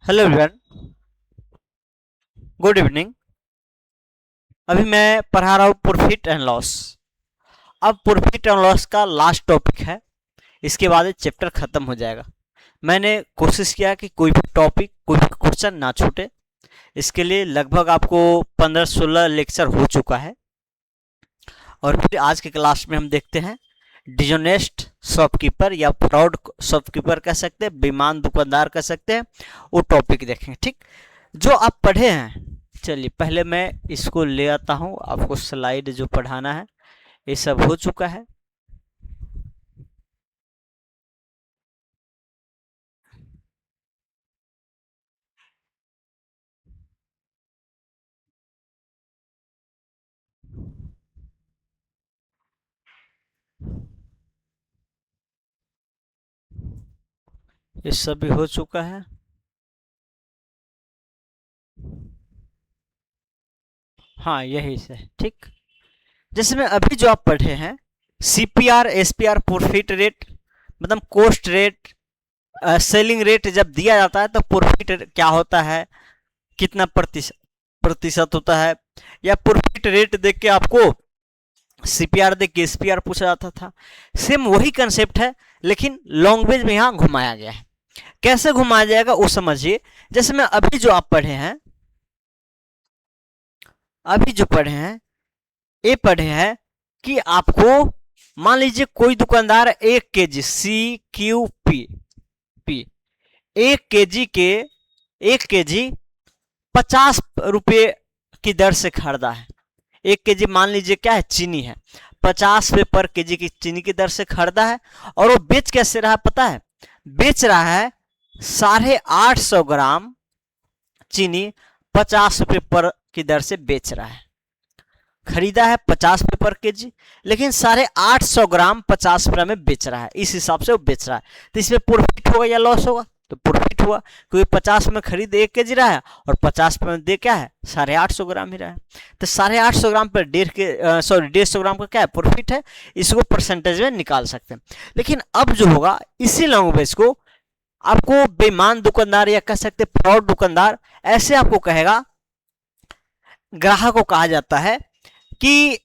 Hello everyone, good evening. अभी मैं पढ़ा रहा हूँ प्रॉफिट एंड लॉस। अब प्रॉफिट एंड लॉस का लास्ट टॉपिक है, इसके बाद ये चैप्टर खत्म हो जाएगा। मैंने कोशिश किया कि कोई भी टॉपिक, कोई भी क्वेश्चन ना छूटे। इसके लिए लगभग आपको 15-16 लेक्चर हो चुका है। और फिर आज के क्लास में हम देखते हैं डिजोनेस्ट शॉपकीपर या फ्रॉड शॉपकीपर कह सकते हैं, बेईमान दुकानदार कह सकते हैं, वो टॉपिक देखेंगे। ठीक, जो आप पढ़े हैं। चलिए पहले मैं इसको ले आता हूँ, आपको स्लाइड जो पढ़ाना है ये सब हो चुका है। ये सब भी हो चुका है। हाँ यही से ठीक। जैसे में अभी जो आप पढ़े हैं, सीपीआर एसपीआर प्रॉफिट रेट, मतलब कॉस्ट रेट, सेलिंग रेट जब दिया जाता है तो प्रॉफिट क्या होता है, कितना प्रतिशत प्रतिशत होता है, या प्रॉफिट रेट देख के आपको सीपीआर देख के एसपीआर पूछा जाता था। सेम वही कंसेप्ट है, लेकिन लैंग्वेज में यहाँ घुमाया गया है। कैसे घुमाया जाएगा वो समझिए। जैसे मैं अभी जो आप पढ़े हैं, अभी जो पढ़े हैं ये पढ़े हैं कि आपको मान लीजिए कोई दुकानदार 1 kg CQP 1 kg के 1 kg 50 रुपये की दर से खरीदा है। 1 kg मान लीजिए क्या है, चीनी है, 50 रुपये पर केजी की चीनी की दर से खरीदा है। और वो बेच कैसे रहा पता है, बेच रहा है 850 ग्राम चीनी 50 रुपये पर की दर से बेच रहा है। खरीदा है 50 रुपये पर केजी, लेकिन 850 ग्राम 50 रुपये में बेच रहा है। इस हिसाब से वो बेच रहा है, तो इसमें प्रॉफिट होगा या लॉस होगा? तो प्रॉफिट हुआ, क्योंकि 50 में खरीद 1 kg रहा है और 50 में दे क्या है, 850 ग्राम ही रहा है। तो 850 ग्राम पर 150 ग्राम का क्या है, प्रॉफिट है। इसको परसेंटेज में निकाल सकते हैं। लेकिन अब जो होगा, इसी लैंग्वेज को आपको बेईमान दुकानदार या कह सकते फ्रॉड दुकानदार, ऐसे आपको कहेगा। ग्राहक को कहा जाता है कि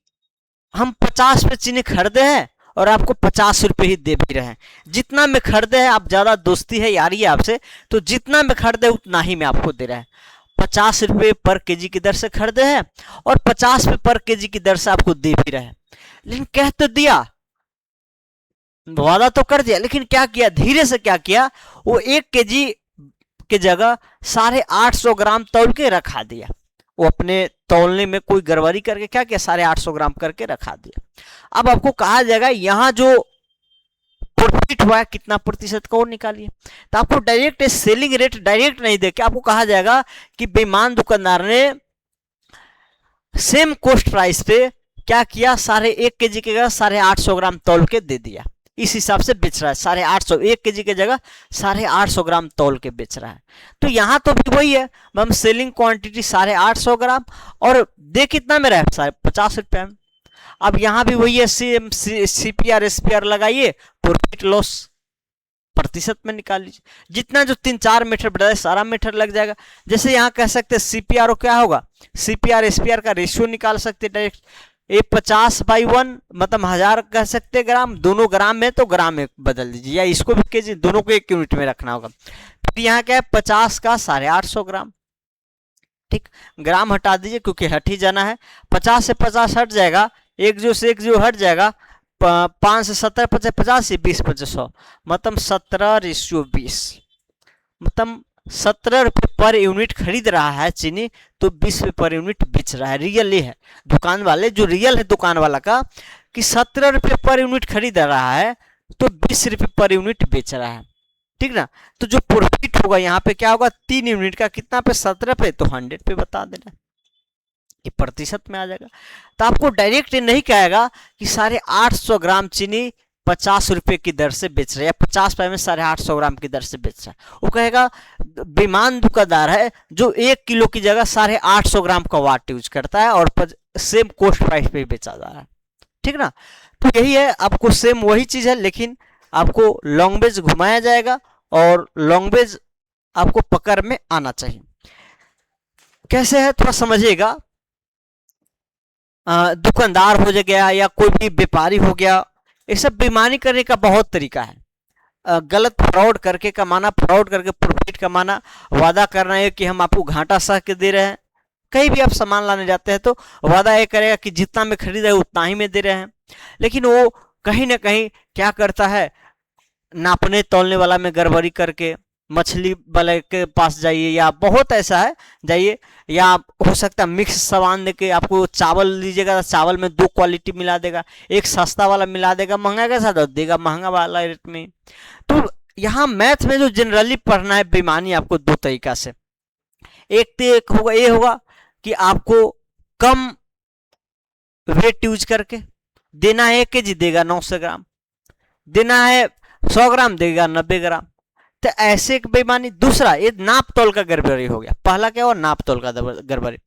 हम 50 पे चीनी खरीदे हैं और आपको 50 रुपये ही दे भी रहे हैं। जितना में खरीदे हैं, आप ज्यादा दोस्ती है, यारी है आपसे, तो जितना में खरीदे उतना ही में आपको दे रहे हैं। 50 रुपये पर केजी की दर से खरीदे हैं और 50 रुपये पर केजी की दर से आपको दे भी रहे हैं। लेकिन कह तो दिया, वादा तो कर दिया, लेकिन क्या किया, धीरे से क्या किया, वो 1 kg के जगह 850 ग्राम तौल के रखा दिया। वो अपने तौलने में कोई गड़बड़ी करके क्या किया, 850 ग्राम करके रखा दिया। अब आपको कहा जाएगा यहाँ जो प्रॉफिट हुआ है कितना प्रतिशत का, वो निकालिए। तो आपको डायरेक्ट सेलिंग रेट डायरेक्ट नहीं देके आपको कहा जाएगा कि बेईमान दुकानदार ने सेम कॉस्ट प्राइस पे क्या किया, 1.5 kg के जगह 850 ग्राम तौल के दे दिया। इस हिसाब से बेच रहा है, 850, 1 kg के जगह 850 ग्राम तौल के बेच रहा है। तो यहाँ तो भी वही है, हम सेलिंग क्वांटिटी 850 ग्राम और दे कितना में रहा है, 50 रुपये में। अब यहाँ भी वही है, सीपीआर एसपीआर लगाइए, प्रॉफिट लॉस प्रतिशत में निकाल लीजिए। जितना जो 3-4 मीटर बढ़ा है सारा मीटर लग जाएगा। जैसे यहाँ कह सकते हैं सीपीआर क्या होगा, सीपीआर एसपीआर का रेशियो निकाल सकते हैं डायरेक्ट। ये 50/1 मतलब 1000 कह सकते ग्राम, दोनों ग्राम में तो ग्राम में बदल दीजिए, या इसको भी केजी, दोनों को 1 यूनिट में रखना होगा। फिर यहाँ क्या है, 50 का 850 ग्राम। ठीक, ग्राम हटा दीजिए क्योंकि हट ही जाना है। 50 से 50 हट जाएगा, एक जो से एक जो हट जाएगा। 5 से 17 50, 50 से 20 50 100, मतलब 17:20, मतलब 17 रुपये पर यूनिट खरीद रहा है चीनी, तो 20 रुपये पर यूनिट बेच रहा है। रियल ये है, दुकान वाले जो रियल है दुकान वाला का, कि 17 रुपये पर यूनिट खरीद रहा है तो 20 रुपये पर यूनिट बेच रहा है। ठीक ना। तो जो प्रॉफिट होगा यहाँ पे क्या होगा, 3 यूनिट का कितना पे, 17 पे, तो 100 पे बता देना, ये प्रतिशत में आ जाएगा। तो आपको डायरेक्ट नहीं कहेगा कि 850 ग्राम चीनी 50 रुपये की दर से बेच रहा है, या 50 रुपये में 850 ग्राम की दर से बेच रहा है। वो कहेगा बेईमान दुकानदार है जो 1 किलो की जगह 850 ग्राम का वाट यूज करता है और सेम कॉस्ट प्राइस पे बेचा जा रहा है। ठीक ना। तो यही है, आपको सेम वही चीज है, लेकिन आपको लैंग्वेज घुमाया जाएगा और लैंग्वेज आपको पकड़ में आना चाहिए। कैसे है थोड़ा समझिएगा। दुकानदार हो गया या कोई भी व्यापारी हो गया, ये सब बेईमानी करने का बहुत तरीका है। गलत फ्रॉड करके कमाना, फ्रॉड करके प्रॉफिट कमाना, वादा करना है कि हम आपको घाटा सह के दे रहे हैं। कहीं भी आप सामान लाने जाते हैं तो वादा ये करेगा कि जितना में खरीद रहे उतना ही में दे रहे हैं, लेकिन वो कहीं ना कहीं क्या करता है, नापने तोलने वाला में गड़बड़ी करके मछली वाले के पास जाइए, या बहुत ऐसा है जाइए, या हो सकता है मिक्स सामान देके आपको चावल लीजिएगा तो चावल में 2 क्वालिटी मिला देगा, एक सस्ता वाला मिला देगा, महंगा के साथ देगा महंगा वाला रेट में। तो यहाँ मैथ में जो जनरली पढ़ना है बेईमानी आपको 2 तरीका से। एक तो एक होगा, ये होगा कि आपको कम वेट यूज करके देना है, 1 kg देगा 900 ग्राम, देना है 100 ग्राम देगा 90 ग्राम, तो ऐसे एक बेईमानी। दूसरा ये नाप तोल का गड़बड़ी हो गया, पहला क्या हुआ नाप तोल का गड़बड़ी।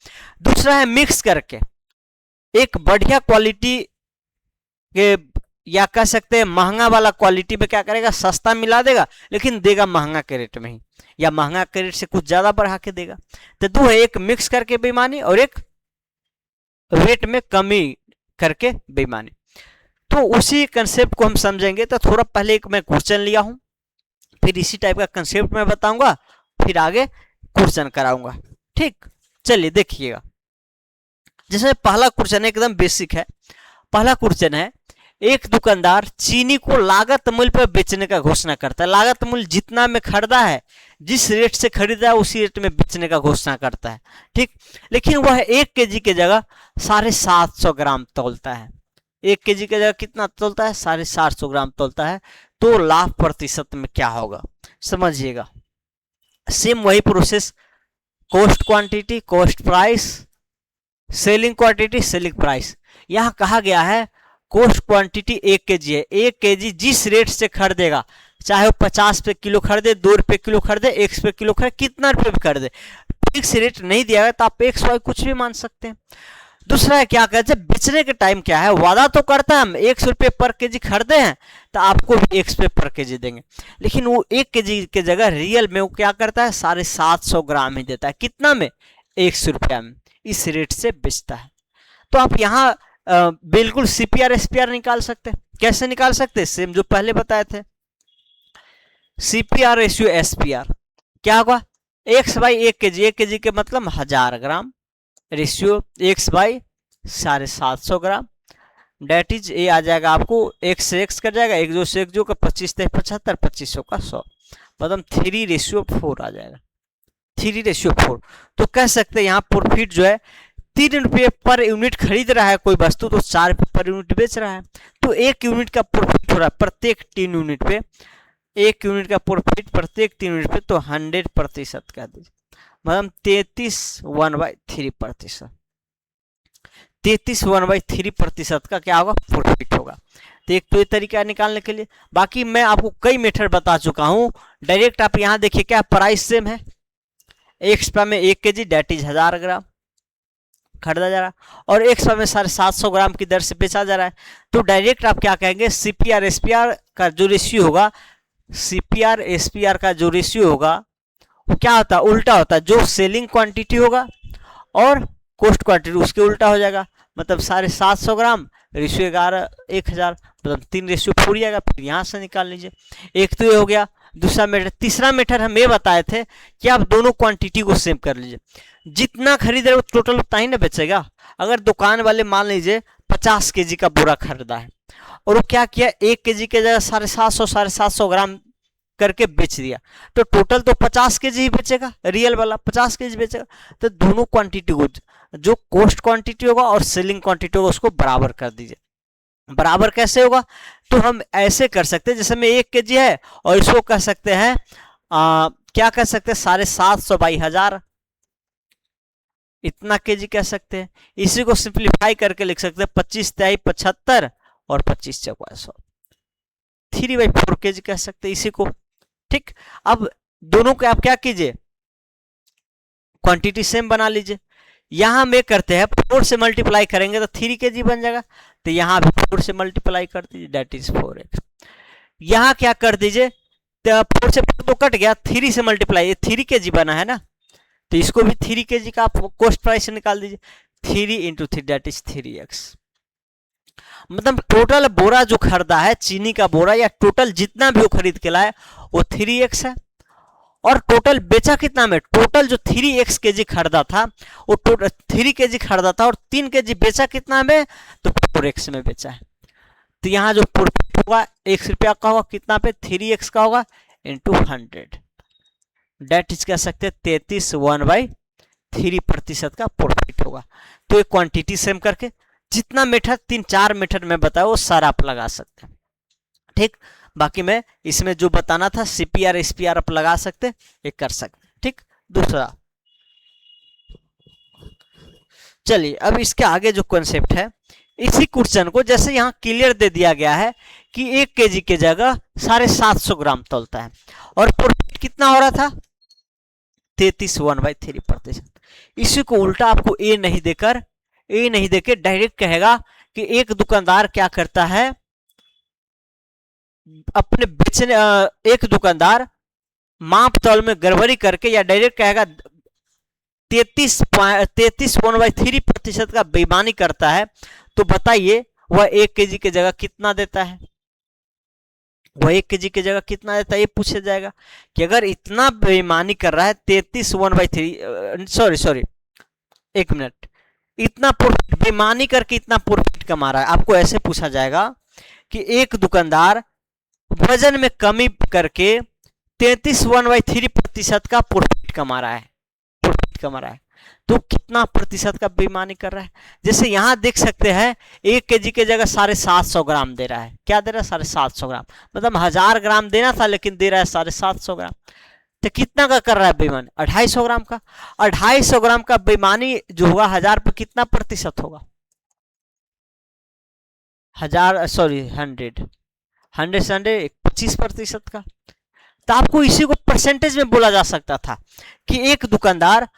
दूसरा है मिक्स करके एक बढ़िया क्वालिटी के, या कह सकते हैं महंगा वाला क्वालिटी में क्या करेगा, सस्ता मिला देगा लेकिन देगा महंगा के रेट में ही, या महंगा के रेट से कुछ ज्यादा बढ़ा के देगा। तो 2 है, एक मिक्स करके बेईमानी और एक रेट में कमी करके बेईमानी। तो उसी कंसेप्ट को हम समझेंगे। तो थोड़ा पहले एक मैं क्वेश्चन लिया हूं, फिर इसी टाइप का कंसेप्ट मैं बताऊंगा, फिर आगे क्वेश्चन कराऊंगा। ठीक, चलिए देखिएगा। जैसे पहला क्वेश्चन एकदम बेसिक है। पहला क्वेश्चन है, एक दुकानदार चीनी को लागत मूल्य पर बेचने का घोषणा करता है। लागत मूल्य जितना में खरीदा है, जिस रेट से खरीदा है उसी रेट में बेचने का घोषणा करता है। ठीक, लेकिन वह 1 kg की जगह 750 ग्राम तोलता है। 1 kg की जगह कितना तोलता है, 750 ग्राम तोलता है। तो लाभ प्रतिशत में क्या होगा समझिएगा। सेम वही process, cost quantity cost price, selling quantity selling price. यहां कहा गया है कॉस्ट क्वांटिटी 1 kg है। 1 kg जिस रेट से खरीदेगा, चाहे वो 50 रुपये किलो खरीदे, 2 रुपये किलो खरीदे, 1 रुपये किलो खरीदे, कितना रुपये भी खरीदे, फिक्स रेट नहीं दिया गया तो आप एक्स वाई कुछ भी मान सकते हैं। दूसरा है क्या कहते हैं, बेचने के टाइम क्या है, वादा तो करता है हम 100 रुपये पर केजी खरीदे हैं तो आपको भी 100 रुपये पर केजी देंगे, लेकिन वो 1 kg के जगह रियल में वो क्या करता है 750 ग्राम ही देता है। कितना में, 100 रुपया में। इस रेट से बेचता है। तो आप यहाँ बिल्कुल सीपीआर एसपीआर निकाल सकते हैं। कैसे निकाल सकते हैं, सेम जो पहले बताए थे, सीपीआर रेशियो एसपीआर क्या होगा, एक्स बाई 1 kg, 1 kg के मतलब 1000 ग्राम, रेशियो एक्स बाई 750 ग्राम, डेट इज ये आ जाएगा आपको एक्स से एक्स कर जाएगा, 1 2 से 1 2 का 25 से 75, 2500 का 100, मतलब 3:4 आ जाएगा, 3:4। तो कह सकते हैं यहाँ प्रॉफिट जो है 3 रुपये पर यूनिट खरीद रहा है कोई वस्तु तो 4 रुपये पर यूनिट बेच रहा है, तो 1 यूनिट का प्रॉफिट हो रहा है प्रत्येक 3 यूनिट पे, 1 यूनिट का प्रॉफिट प्रत्येक 3 यूनिट पे, तो 100% कह दीजिए, मतलब 33/3%, 33/3% का क्या होगा प्रॉफिट होगा। तो एक तो ये तरीका निकालने के लिए, बाकी मैं आपको कई मेथड बता चुका हूं। डायरेक्ट आप यहाँ देखिए क्या प्राइस सेम है, एक रुपया में 1 kg डेट इज 1000 ग्राम खरीदा जा रहा है और 1 रुपया में 750 ग्राम की दर से बेचा जा रहा है। तो डायरेक्ट आप क्या कहेंगे, सीपीआर एसपीआर का जो रेशियो होगा, सीपीआर एसपीआर का जो रेशियो होगा वो क्या होता है, उल्टा होता है। जो सेलिंग क्वांटिटी होगा और कॉस्ट क्वांटिटी उसके उल्टा हो जाएगा, मतलब 750 ग्राम रेशियो 11 1000, मतलब 3:4 जाएगा। फिर यहाँ से निकाल लीजिए। एक तो ये हो गया। दूसरा मेथड, तीसरा मेथड हम ये बताए थे कि आप दोनों क्वांटिटी को सेम कर लीजिए, जितना खरीद रहे हो टोटल उतना ही ना बेचेगा। अगर दुकान वाले मान लीजिए 50 kg का बोरा खरीदा है और वो क्या किया 1 kg के जगह 750 ग्राम करके बेच दिया, तो टोटल तो 50 kg ही बेचेगा, रियल वाला 50 kg बेचेगा। तो दोनों क्वांटिटी को, जो कॉस्ट क्वांटिटी होगा और सेलिंग क्वांटिटी होगा, उसको बराबर कर दीजिए। बराबर कैसे होगा, तो हम ऐसे कर सकते हैं जैसे में 1 kg है और इसको कह सकते हैं क्या कह सकते हैं 750/1000, इतना केजी कह सकते हैं। इसी को सिंप्लीफाई करके लिख सकते हैं 25 3 75 और 25 4 100, 3/4 kg कह सकते हैं इसी को। ठीक, अब दोनों को आप क्या कीजिए, क्वांटिटी सेम बना लीजिए। यहां में करते हैं 4 से मल्टीप्लाई करेंगे तो 3 kg बन जाएगा, तो यहां भी 4 से मल्टीप्लाई कर दीजिए, डेट इज 4x। यहां क्या कर दीजिए, 4 से 4 तो कट गया, 3 से मल्टीप्लाई, ये 3 kg बना है ना, तो इसको भी 3 kg का आप कॉस्ट प्राइस से निकाल दीजिए। 3 इंटू 3 दैट इज 3x। मतलब टोटल बोरा जो खरीदा है चीनी का बोरा, या टोटल जितना भी वो खरीद के लाए वो 3x है। और टोटल बेचा कितना में, टोटल जो 3x kg खरीदा था वो टोटल 3 kg खरीदा था और 3 kg बेचा कितना में, तो 4x में बेचा है। तो यहाँ जो प्रॉफिट होगा 1 रुपया का होगा, कितना पे, 3x का होगा इंटू 100, डेट इज कह सकते हैं 33/3% का प्रॉफिट होगा। तो ये क्वांटिटी सेम करके जितना मेथड 3-4 मेथड में बताया वो सारा आप लगा सकते हैं, ठीक। बाकी मैं इसमें जो बताना था CPR SPR आप लगा सकते, ये कर सकते, ठीक। दूसरा चलिए अब इसके आगे जो कॉन्सेप्ट है, इसी क्वेश्चन को जैसे यहाँ क्लियर दे दिया गया है कि 1 kg की जगह 750 ग्राम तौलता है और प्रॉफिट कितना हो रहा था, 33/3%। इसी को उल्टा आपको ए नहीं देकर डायरेक्ट कहेगा कि एक दुकानदार क्या करता है, अपने बेचने, एक दुकानदार माप तौल में गड़बड़ी करके, या डायरेक्ट कहेगा 33.3% का बेईमानी करता है, तो बताइए वह 1 kg की जगह कितना देता है, वह 1 kg की जगह कितना देता है, ये पूछा जाएगा कि अगर इतना बेईमानी कर रहा है 33/3, सॉरी 1 मिनट, इतना प्रॉफिट बेईमानी करके इतना प्रॉफिट कमा रहा है, आपको ऐसे पूछा जाएगा कि एक दुकानदार वजन में कमी करके 33.3% का प्रॉफिट कमा रहा है, तो कितना प्रतिशत का बेईमानी कर रहा है। जैसे यहां देख सकते हैं 1 kg की जगह 750 ग्राम दे रहा है, क्या दे रहा है, 750 ग्राम, मतलब 1000 ग्राम देना था लेकिन दे रहा है 750 ग्राम। तो कितना का कर रहा है बेईमानी, 250 ग्राम का। 250 ग्राम का बेईमानी जो होगा 1000 पे कितना प्रतिशत होगा, 100 से 25% का। तो आपको इसी को परसेंटेज में बोला जा सकता था कि एक दुकानदार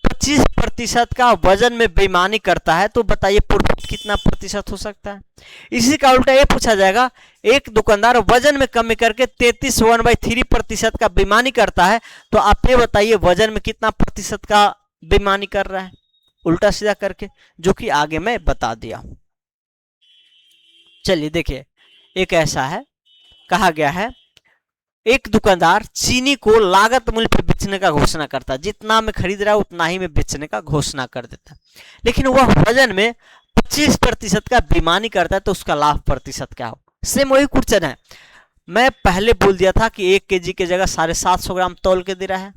25% का वजन में बेईमानी करता है, तो बताइए प्रॉफिट कितना प्रतिशत हो सकता है। इसी का उल्टा ये पूछा जाएगा, एक दुकानदार वजन में कमी करके 33.3% का बेईमानी करता है, तो आप ये बताइए वजन में कितना प्रतिशत का बेईमानी कर रहा है, उल्टा सीधा करके, जो कि आगे मैं बता दिया हूं। चलिए देखिए, एक ऐसा है, कहा गया है एक दुकानदार चीनी को लागत मूल्य पर बेचने का घोषणा करता है, जितना में खरीद रहा है उतना ही में बेचने का घोषणा कर देता है, लेकिन वह वजन में 25% का बेईमानी करता है, तो उसका लाभ प्रतिशत क्या हो। सेम वही क्वेश्चन है, मैं पहले बोल दिया था कि 1 kg की जगह 750 ग्राम तौल के दे रहा है,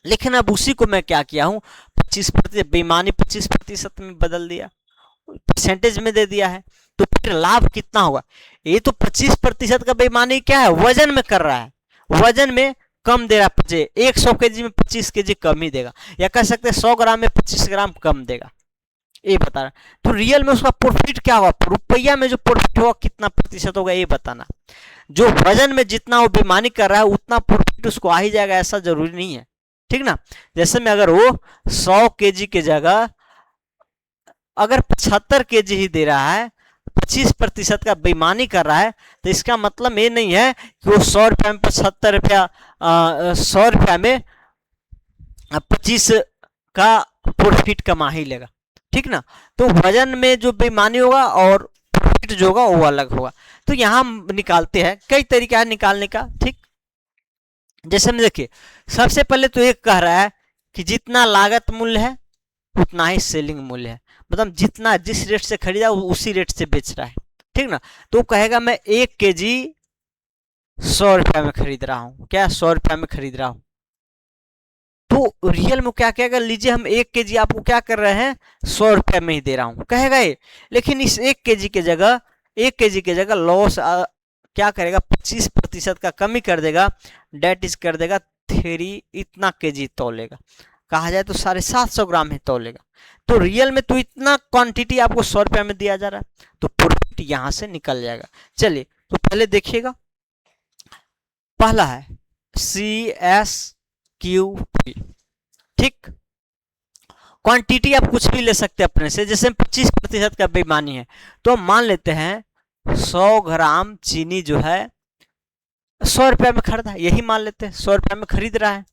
लेकिन अब उसी को मैं क्या किया हूं, 25% बेईमानी 25% में बदल दिया, परसेंटेज में दे दिया है, तो फिर लाभ कितना होगा। ये तो 25% का बेईमानी क्या है, वजन में कर रहा है, वजन में कम दे रहा है, 100 kg में 25 kg कम ही देगा, या कह सकते हैं 100 ग्राम में 25 ग्राम कम देगा, ये बता रहा। तो रियल में उसका प्रॉफिट क्या होगा, रुपया में जो प्रॉफिट होगा कितना प्रतिशत होगा, ये बताना। जो वजन में जितना वो बेईमानी कर रहा है उतना प्रॉफिट उसको आ ही जाएगा, ऐसा जरूरी नहीं है, ठीक ना। जैसे में अगर वो 100 kg की जगह अगर 75 kg ही दे रहा है, 25% का बेईमानी कर रहा है, तो इसका मतलब ये नहीं है कि वो 100 रुपया में 75 रुपया 100 रुपया में 25 का प्रॉफिट कमा ही लेगा, ठीक ना। तो वजन में जो बेईमानी होगा और प्रॉफिट जो होगा वो अलग होगा। तो यहां निकालते हैं, कई तरीका है निकालने का, ठीक। जैसे में देखिए, सबसे पहले तो एक कह रहा है कि जितना लागत मूल्य है उतना ही सेलिंग मूल्य है, मतलब जितना जिस रेट से खरीदा उसी रेट से बेच रहा है, ठीक ना। तो कहेगा मैं 1 kg 100 रुपया में खरीद रहा हूं, क्या 100 रुपया में खरीद रहा हूं। तो रियल में क्या कहेगा, लीजिए हम 1 kg आपको क्या कर रहे हैं 100 रुपया में ही दे रहा हूं, कहेगा ये। लेकिन इस 1 kg की जगह लॉस क्या करेगा, 25% का कमी कर देगा, डेट इज कर देगा 3 इतना kg तौलेगा, कहा जाए तो 750 ग्राम ही तौलेगा। तो रियल में तो इतना क्वांटिटी आपको 100 रुपया में दिया जा रहा है, तो प्रॉफिट यहां से निकल जाएगा। चलिए तो पहले देखिएगा, पहला है CSQP, ठीक। क्वांटिटी आप कुछ भी ले सकते हैं अपने से, जैसे 25% का बेईमानी है, तो हम मान लेते हैं 100 ग्राम चीनी जो है 100 रुपया में खरीदा, यही मान लेते हैं 100 रुपया में खरीद रहा है।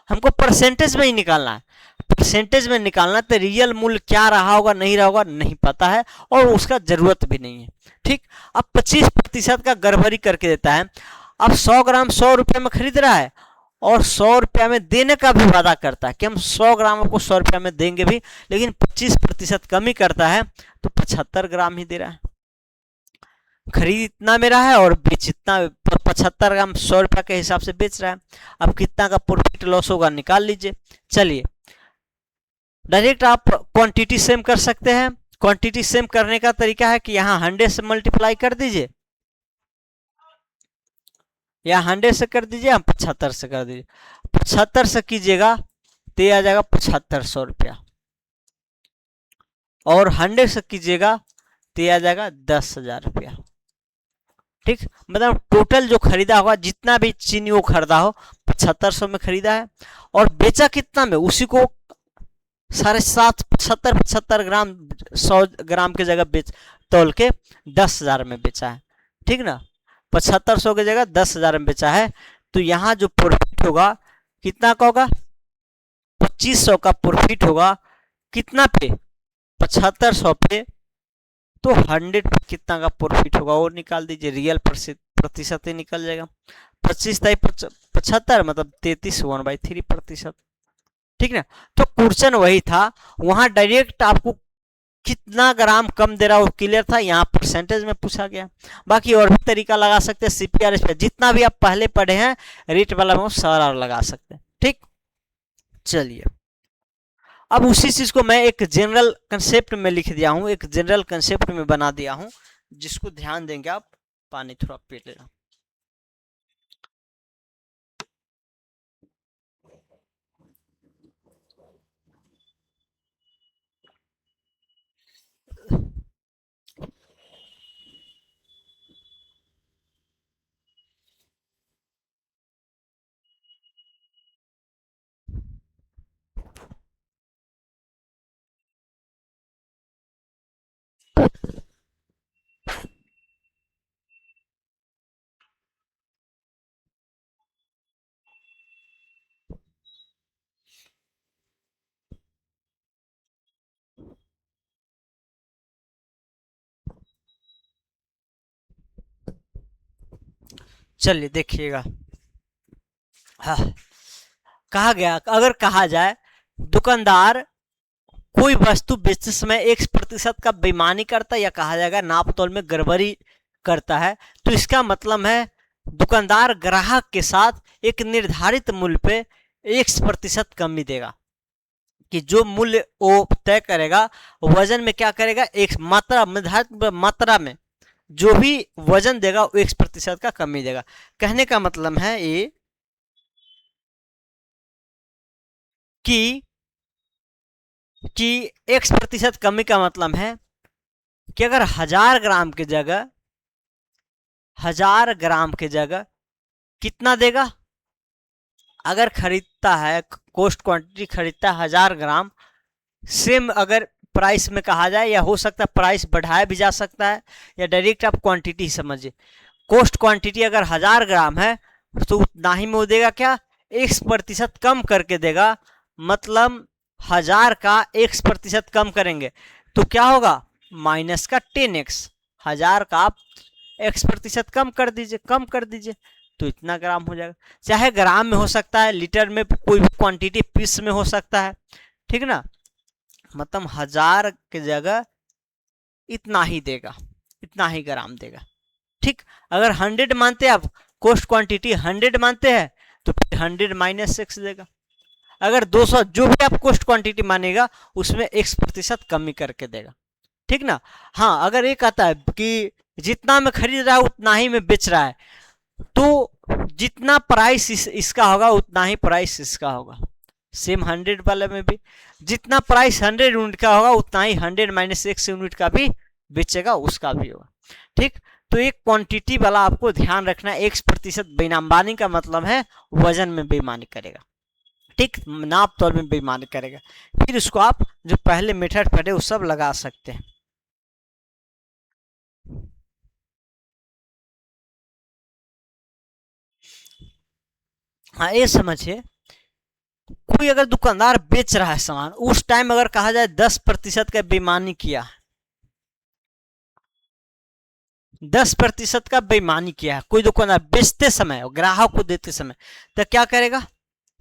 हमको परसेंटेज में ही निकालना है, परसेंटेज में निकालना, तो रियल मूल्य क्या रहा होगा नहीं रहा होगा नहीं पता है और उसका जरूरत भी नहीं है। ठीक, अब 25% का गड़बड़ी करके देता है। अब 100 ग्राम 100 रुपये में खरीद रहा है और 100 रुपया में देने का भी वादा करता है कि हम 100 ग्राम आपको 100 रुपया में देंगे भी, लेकिन 25% कमी करता है तो 75 ग्राम ही दे रहा है। खरीद इतना मेरा है और बेच इतना, 75 ग्राम 100 रुपया के हिसाब से बेच रहा है। अब कितना का प्रॉफिट लॉस होगा निकाल लीजिए। चलिए डायरेक्ट आप क्वांटिटी सेम कर सकते हैं। क्वांटिटी सेम करने का तरीका है कि यहाँ 100 से मल्टीप्लाई कर दीजिए, या 100 से कर दीजिए, हम 75 से कर दीजिए। 75 से कीजिएगा तो ये आ जाएगा 7500 रुपया, और 100 से कीजिएगा तो ये आ जाएगा 10,000 रुपया। ठीक, मतलब टोटल जो खरीदा होगा, जितना भी चीनी वो खरीदा हो 7500 में खरीदा है, और बेचा कितना में, उसी को 7.5 75 ग्राम 100 ग्राम की जगह बेच तोल के 10,000 में बेचा है। ठीक ना, 7500 की जगह 10,000 में बेचा है। तो यहाँ जो प्रॉफिट होगा कितना का होगा, 2500 का प्रॉफिट होगा। कितना पे, 7500 पे, तो 100 पे कितना का प्रॉफिट होगा वो निकाल दीजिए, रियल प्रतिशत ही निकल जाएगा। 25/75 मतलब 33 1/3%। ठीक ना, तो क्वेश्चन वही था, वहां डायरेक्ट आपको कितना ग्राम कम दे रहा वो क्लियर था, यहाँ परसेंटेज में पूछा गया। बाकी और भी तरीका लगा सकते हैं, सीपीआर पे जितना भी आप पहले पढ़े हैं रेट वाला में सारा लगा सकते हैं। ठीक, चलिए अब उसी चीज को मैं एक जनरल कंसेप्ट में लिख दिया हूं, एक जनरल कंसेप्ट में बना दिया हूं, जिसको ध्यान देंगे आप। पानी थोड़ा पी लेना। चलिए देखिएगा, हाँ, कहा गया, अगर कहा जाए दुकानदार कोई वस्तु बेचते समय 1% का बेईमानी करता है, या कहा जाएगा नाप तोल में गड़बड़ी करता है, तो इसका मतलब है दुकानदार ग्राहक के साथ एक निर्धारित मूल्य पे 1% कमी देगा, कि जो मूल्य वो तय करेगा वजन में क्या करेगा, एक मात्रा निर्धारित मात्रा में जो भी वजन देगा वो 1% का कमी देगा। कहने का मतलब है ये कि 1% कमी का मतलब है कि अगर 1000 ग्राम के जगह कितना देगा, अगर खरीदता है कॉस्ट क्वांटिटी खरीदता है 1000 ग्राम, सेम अगर प्राइस में कहा जाए, या हो सकता है प्राइस बढ़ाया भी जा सकता है, या डायरेक्ट आप क्वांटिटी ही समझिए। कॉस्ट क्वांटिटी अगर 1000 ग्राम है तो उतना ही में वो देगा क्या, 1% कम करके देगा। मतलब 1000 का 1% कम करेंगे तो क्या होगा, माइनस का 10x। 1000 का आप x% कम कर दीजिए, कम कर दीजिए, तो इतना ग्राम हो जाएगा। चाहे ग्राम में हो सकता है, लीटर में, कोई भी क्वांटिटी पीस में हो सकता है। ठीक ना, मतलब 1000 की जगह इतना ही देगा, इतना ही ग्राम देगा। ठीक, अगर 100 मानते हैं आप, कॉस्ट क्वांटिटी 100 मानते हैं, तो फिर 100 माइनस x देगा। अगर 200 जो भी आप कॉस्ट क्वांटिटी मानेगा उसमें 1% कमी करके देगा। ठीक ना, हाँ, अगर ये कहता है कि जितना में खरीद रहा है उतना ही में बेच रहा है, तो जितना प्राइस इसका होगा उतना ही प्राइस इसका होगा। सेम 100 वाले में भी जितना प्राइस 100 यूनिट का होगा उतना ही 100 माइनस x यूनिट का भी बेचेगा, उसका भी होगा। ठीक, तो एक क्वांटिटी वाला आपको ध्यान रखना है, 1% बेईमानी का मतलब है वजन में बेईमानी करेगा। ठीक, नाप तोल में बेईमानी करेगा। फिर उसको आप जो पहले मेथड पढ़े वो सब लगा सकते हैं। हाँ ये समझिए, कोई अगर दुकानदार बेच रहा है सामान, उस टाइम अगर कहा जाए 10% का बेईमानी किया, 10% का बेईमानी किया है कोई दुकानदार बेचते समय और ग्राहक को देते समय, तो क्या करेगा,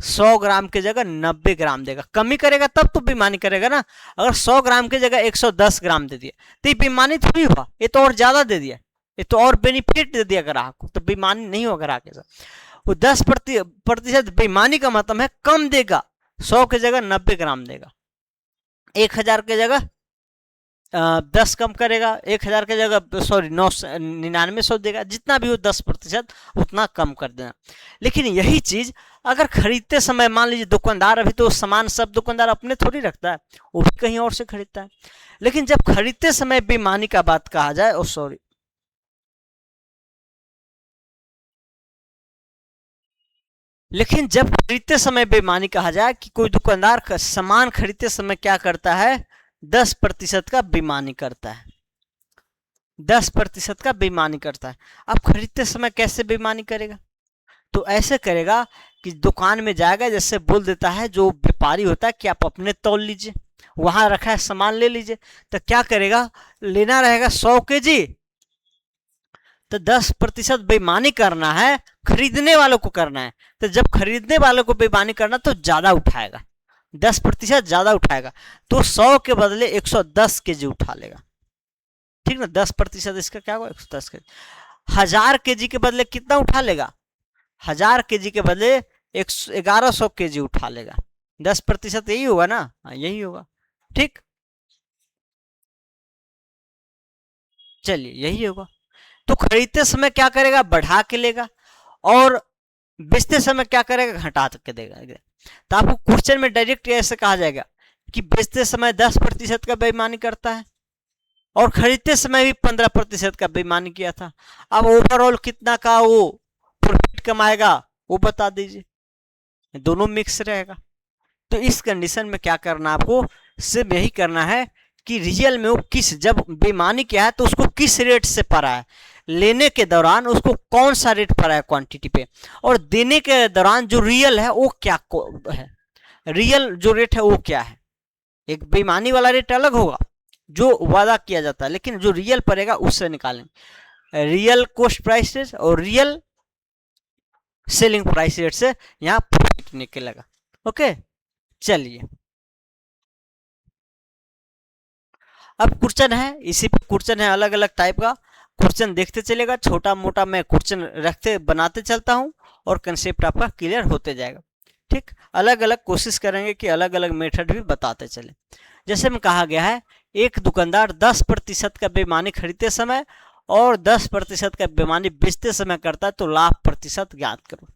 100 ग्राम की जगह 90 ग्राम देगा, कमी करेगा तब तो बेईमानी करेगा ना। अगर 100 ग्राम की जगह 110 ग्राम दे दिया तो ये बेईमानी थोड़ी हुआ, ये तो और ज्यादा दे दिया, ये तो और बेनिफिट दे दिया ग्राहक को, तो बेईमानी नहीं होगा ग्राहक के साथ। वो 10% बेईमानी का मतलब है कम देगा, 100 की जगह 90 ग्राम देगा, 1000 की जगह 10 कम करेगा, 1000 की जगह सॉरी 9900 देगा, जितना भी हो 10% उतना कम कर देना। लेकिन यही चीज अगर खरीदते समय मान लीजिए दुकानदार, अभी तो सामान सब दुकानदार अपने थोड़ी रखता है, वो भी कहीं और से खरीदता है, लेकिन जब खरीदते समय बेईमानी का बात कहा जाए, ओ सॉरी, लेकिन जब खरीदते समय बेईमानी कहा जाए कि कोई दुकानदार का सामान खरीदते समय क्या करता है, 10% का बेईमानी करता है, 10% का बेईमानी करता है। अब खरीदते समय कैसे बेईमानी करेगा, तो ऐसे करेगा कि दुकान में जाएगा, जैसे बोल देता है जो व्यापारी होता है कि आप अपने तौल लीजिए, वहां रखा है सामान ले लीजिए, तो क्या करेगा, लेना रहेगा 100 kg, तो 10% बेईमानी करना है, खरीदने वालों को करना है, तो जब खरीदने वालों को बेईमानी करना तो ज्यादा उठाएगा, 10% ज्यादा उठाएगा, तो 100 के बदले 110 kg उठा लेगा, ठीक ना। 10% इसका क्या होगा, 110 kg। 1000 kg के बदले कितना उठा लेगा, 1000 kg के बदले 1100 kg उठा लेगा, 10% यही होगा ना, यही होगा, ठीक, चलिए यही होगा। तो खरीदते समय क्या करेगा, बढ़ा के लेगा, और बेचते समय क्या करेगा, घटा के देगा। तो आपको क्वेश्चन में डायरेक्ट ऐसे कहा जाएगा कि बेचते समय 10% का बेईमानी करता है और खरीदते समय भी 15% का बेईमानी किया था, अब ओवरऑल कितना का वो प्रॉफिट कमाएगा वो बता दीजिए, दोनों मिक्स रहेगा। तो इस कंडीशन में क्या करना आपको, सिर्फ यही करना है कि रियल में वो किस, जब बेईमानी किया है तो उसको किस रेट से पड़ा है, लेने के दौरान उसको कौन सा रेट पड़ा है क्वांटिटी पे, और देने के दौरान जो रियल है वो क्या है, रियल जो रेट है वो क्या है। एक बेईमानी वाला रेट अलग होगा जो वादा किया जाता है, लेकिन जो रियल पड़ेगा उससे निकालेंगे, रियल कॉस्ट प्राइस रेट और रियल सेलिंग प्राइस रेट से यहाँ प्रॉफिट निकलेगा। ओके, चलिए अब क्वेश्चन है, इसी पे क्वेश्चन है, अलग अलग टाइप का क्वेश्चन देखते चलेगा, छोटा मोटा मैं क्वेश्चन रखते बनाते चलता हूँ और कंसेप्ट आपका क्लियर होते जाएगा, ठीक। अलग अलग कोशिश करेंगे कि अलग अलग मेथड भी बताते चले। जैसे में कहा गया है, एक दुकानदार 10% का बेईमानी खरीदते समय और 10% का बेईमानी बेचते समय करता है, तो लाभ प्रतिशत ज्ञात करो।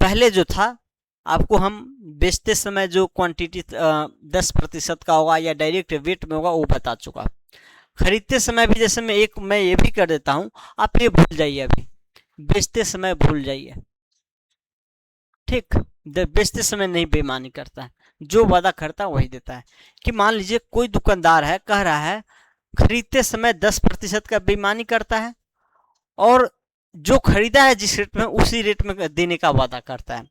पहले जो था आपको हम बेचते समय जो क्वांटिटी 10% का होगा या डायरेक्ट वेट में होगा वो बता चुका। खरीदते समय भी जैसे मैं ये भी कर देता हूँ, आप ये भूल जाइए, अभी बेचते समय भूल जाइए, ठीक। बेचते समय नहीं बेईमानी करता है, जो वादा करता है वही देता है। कि मान लीजिए कोई दुकानदार है, कह रहा है खरीदते समय 10% का बेईमानी करता है और जो खरीदा है जिस रेट में उसी रेट में देने का वादा करता है,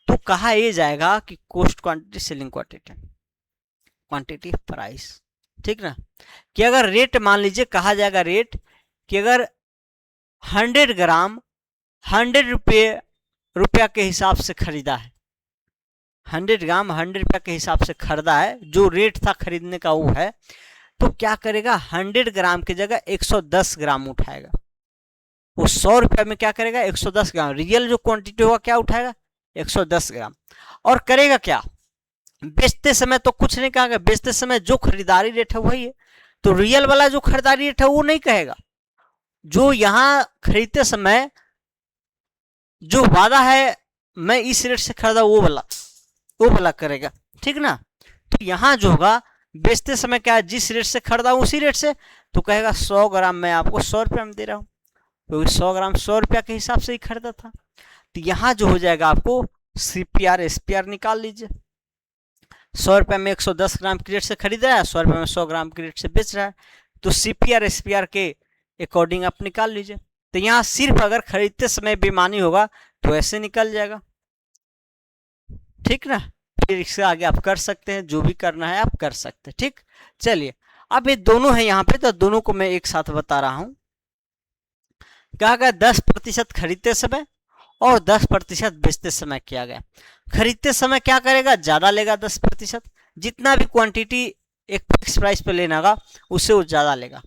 तो कहा यह जाएगा कि cost quantity selling quantity quantity price, ठीक ना। कि अगर रेट मान लीजिए कहा जाएगा रेट कि अगर 100 ग्राम 100 रुपया के हिसाब से खरीदा है, 100 ग्राम 100 रुपया के हिसाब से खरीदा है, जो रेट था खरीदने का वो है, तो क्या करेगा, 100 ग्राम की जगह 110 ग्राम उठाएगा। वो 100 रुपया में क्या करेगा, 110 ग्राम, रियल जो क्वांटिटी होगा क्या उठाएगा, 110 ग्राम। और करेगा क्या, बेचते समय तो कुछ नहीं कहेगा, बेचते समय जो खरीदारी रेट है वही है, तो रियल वाला जो खरीदारी रेट है वो नहीं कहेगा, जो यहां खरीदते समय जो वादा है मैं इस रेट से खरीदा वो वाला करेगा, ठीक ना। तो यहां जो होगा बेचते समय क्या, जिस रेट से खरीदा उसी रेट से, तो कहेगा 100 ग्राम मैं आपको 100 रुपया में दे रहा हूं, क्योंकि 100 ग्राम 100 रुपया के हिसाब से ही खरीदा था। तो यहां जो हो जाएगा आपको CPR SPR निकाल लीजिए, 100 रुपये में 110 ग्राम की रेट से खरीद रहा है, 100 रुपये में 100 ग्राम की रेट से बेच रहा है, तो CPR SPR के अकॉर्डिंग आप निकाल लीजिए। तो यहाँ सिर्फ अगर खरीदते समय बेईमानी होगा तो ऐसे निकल जाएगा, ठीक ना। फिर इससे आगे आप कर सकते हैं, जो भी करना है आप कर सकते हैं। ठीक, चलिए अब ये दोनों है यहाँ पे, तो दोनों को मैं एक साथ बता रहा हूं। क्या गया, 10% खरीदते समय और 10% बेचते समय किया गया। खरीदते समय क्या करेगा, ज्यादा लेगा 10%, जितना भी क्वांटिटी एक फिक्स प्राइस पे लेना होगा उससे वो ज्यादा लेगा।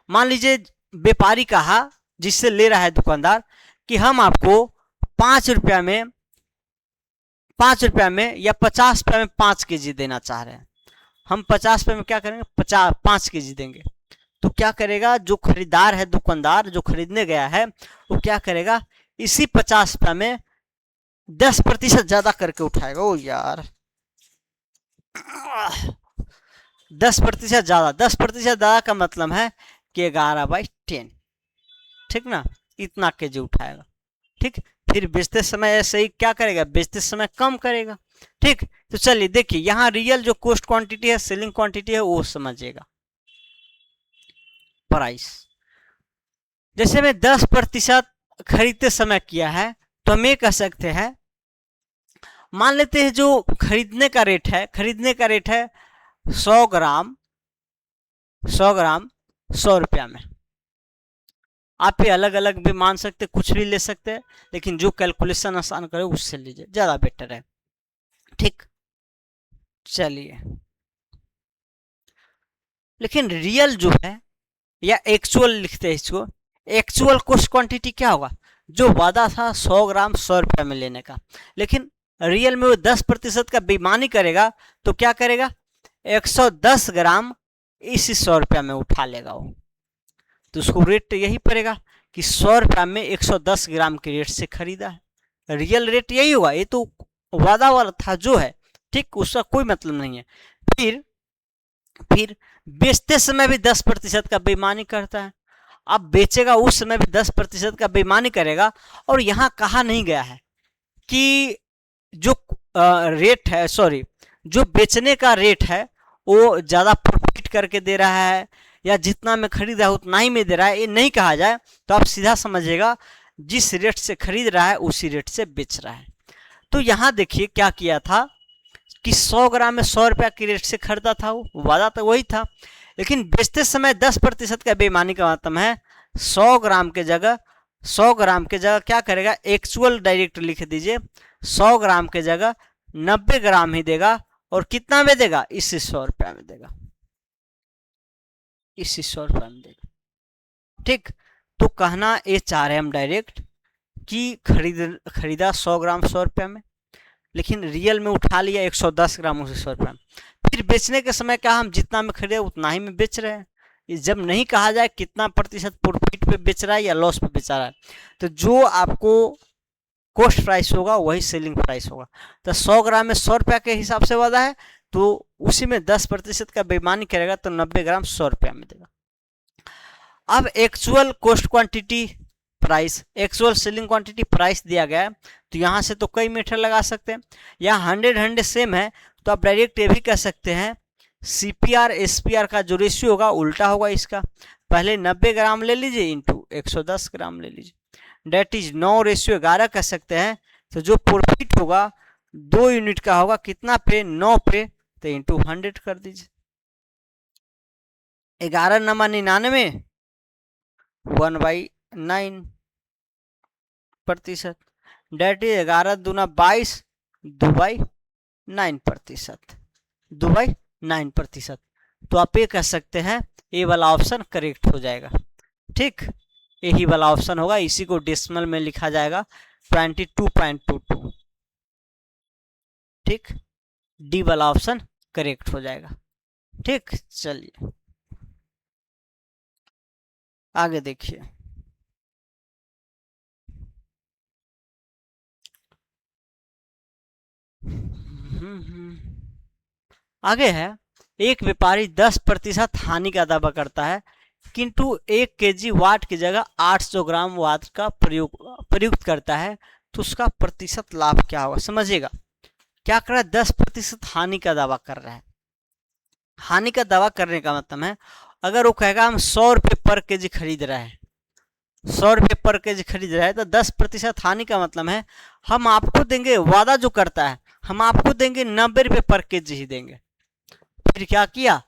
मान लीजिए व्यापारी कहा, जिससे ले रहा है दुकानदार, कि हम आपको 5 रुपया में 5 रुपया में या 50 रुपया में 5 kg देना चाह रहे हैं। हम 50 रुपये में क्या करेंगे, 5 kg देंगे। तो क्या करेगा, जो खरीदार है, दुकानदार जो खरीदने गया है, वो क्या करेगा, इसी 50 रुपया में 10% ज्यादा करके उठाएगा। ओ यार 10% ज्यादा, 10% ज्यादा का मतलब है कि 11/10, ठीक ना, इतना केजी उठाएगा। ठीक, फिर बेचते समय ऐसे ही क्या करेगा, बेचते समय कम करेगा। ठीक, तो चलिए देखिए यहाँ रियल जो कॉस्ट क्वांटिटी है, सेलिंग क्वांटिटी है, वो समझिएगा। प्राइस, जैसे मैं 10% खरीदते समय किया है, तो हम ये कह सकते हैं, मान लेते हैं जो खरीदने का रेट है, 100 ग्राम 100 रुपया में। आप ये अलग अलग भी मान सकते, कुछ भी ले सकते हैं, लेकिन जो कैलकुलेशन आसान करे उससे लीजिए, ज्यादा बेटर है। ठीक, चलिए लेकिन रियल जो है या एक्चुअल लिखते हैं इसको, एक्चुअल कॉस्ट क्वांटिटी क्या होगा, जो वादा था 100 ग्राम 100 रुपया में लेने का, लेकिन रियल में वो 10% का बेईमानी करेगा, तो क्या करेगा, 110 ग्राम इसी 100 रुपया में उठा लेगा वो। तो उसको रेट यही पड़ेगा कि 100 रुपया में 110 ग्राम के रेट से खरीदा है। रियल रेट यही होगा, ये तो वादा वाला था जो है। ठीक, उसका कोई मतलब नहीं है। फिर बेचते समय भी 10% का बेईमानी करता है। अब बेचेगा उस समय भी 10% का बेईमानी करेगा, और यहाँ कहा नहीं गया है कि जो रेट है, सॉरी, जो बेचने का रेट है वो ज्यादा प्रॉफिट करके दे रहा है या जितना में खरीद रहा है उतना ही में दे रहा है, ये नहीं कहा जाए। तो आप सीधा समझिएगा, जिस रेट से खरीद रहा है उसी रेट से बेच रहा है। तो यहाँ देखिए क्या किया था कि 100 ग्राम में 100 रुपया की रेट से खरीदा था, वो वादा तो वही था, लेकिन बेचते समय 10% का बेईमानी का मतलब है 100 ग्राम के जगह क्या करेगा, एक्चुअल डायरेक्ट लिख दीजिए, 100 ग्राम के जगह 90 ग्राम ही देगा, और कितना में देगा, इसी 100 रुपया में देगा, इसी 100 रुपया में देगा। ठीक, तो कहना ये चाह रहे हम डायरेक्ट कि खरीदा 100 ग्राम 100 रुपया में, लेकिन रियल में उठा लिया 110 ग्राम उसी 100 रुपया में। फिर बेचने के समय क्या, हम जितना में खरीदे उतना ही में बेच रहे हैं। जब नहीं कहा जाए कितना प्रतिशत प्रॉफिट पे बेच रहा है या लॉस पे बेच रहा है, तो जो आपको कॉस्ट प्राइस होगा वही सेलिंग प्राइस होगा। तो 100 ग्राम में 100 रुपया के हिसाब से वादा है, तो उसी में 10% का बेईमानी करेगा, तो 90 ग्राम 100 रुपया में देगा। अब actual cost quantity price, actual selling quantity price दिया गया है, तो यहाँ से तो कई मीटर लगा सकते हैं। यहाँ 100 सेम है, तो आप डायरेक्ट ये भी कह सकते हैं CPR SPR का जो रेशियो होगा उल्टा होगा इसका। पहले 90 ग्राम ले लीजिए इंटू 110 ग्राम ले लीजिए, डेट इज 9:11 कह सकते हैं। तो जो प्रॉफिट होगा 2 यूनिट का होगा, कितना पे, 9 पे, तो इंटू 100 कर दीजिए। 11 नंबर 99, 1/9%, डेट इज 11 दूना 22, 2/9%, 2/9%। तो आप ये कह सकते हैं ये वाला ऑप्शन करेक्ट हो जाएगा। ठीक, यही वाला ऑप्शन होगा, इसी को डेसिमल में लिखा जाएगा 22.22। ठीक, डी वाला ऑप्शन करेक्ट हो जाएगा। ठीक, चलिए आगे देखिए। आगे है, एक व्यापारी 10% हानि का दावा करता है, किंतु 1 kg वाट की जगह 800 ग्राम वाट का प्रयुक्त करता है, तो उसका प्रतिशत लाभ क्या होगा। समझिएगा क्या कर रहा है, 10% हानि का दावा कर रहा है। हानि का दावा करने का मतलब है, अगर वो कहेगा हम 100 रुपये पर केजी खरीद रहे हैं, 100 रुपये पर केजी खरीद रहे हैं, तो 10% हानि का मतलब है हम आपको देंगे, वादा जो करता है हम आपको देंगे 90 रुपये पर केजी ही देंगे। फिर क्या किया,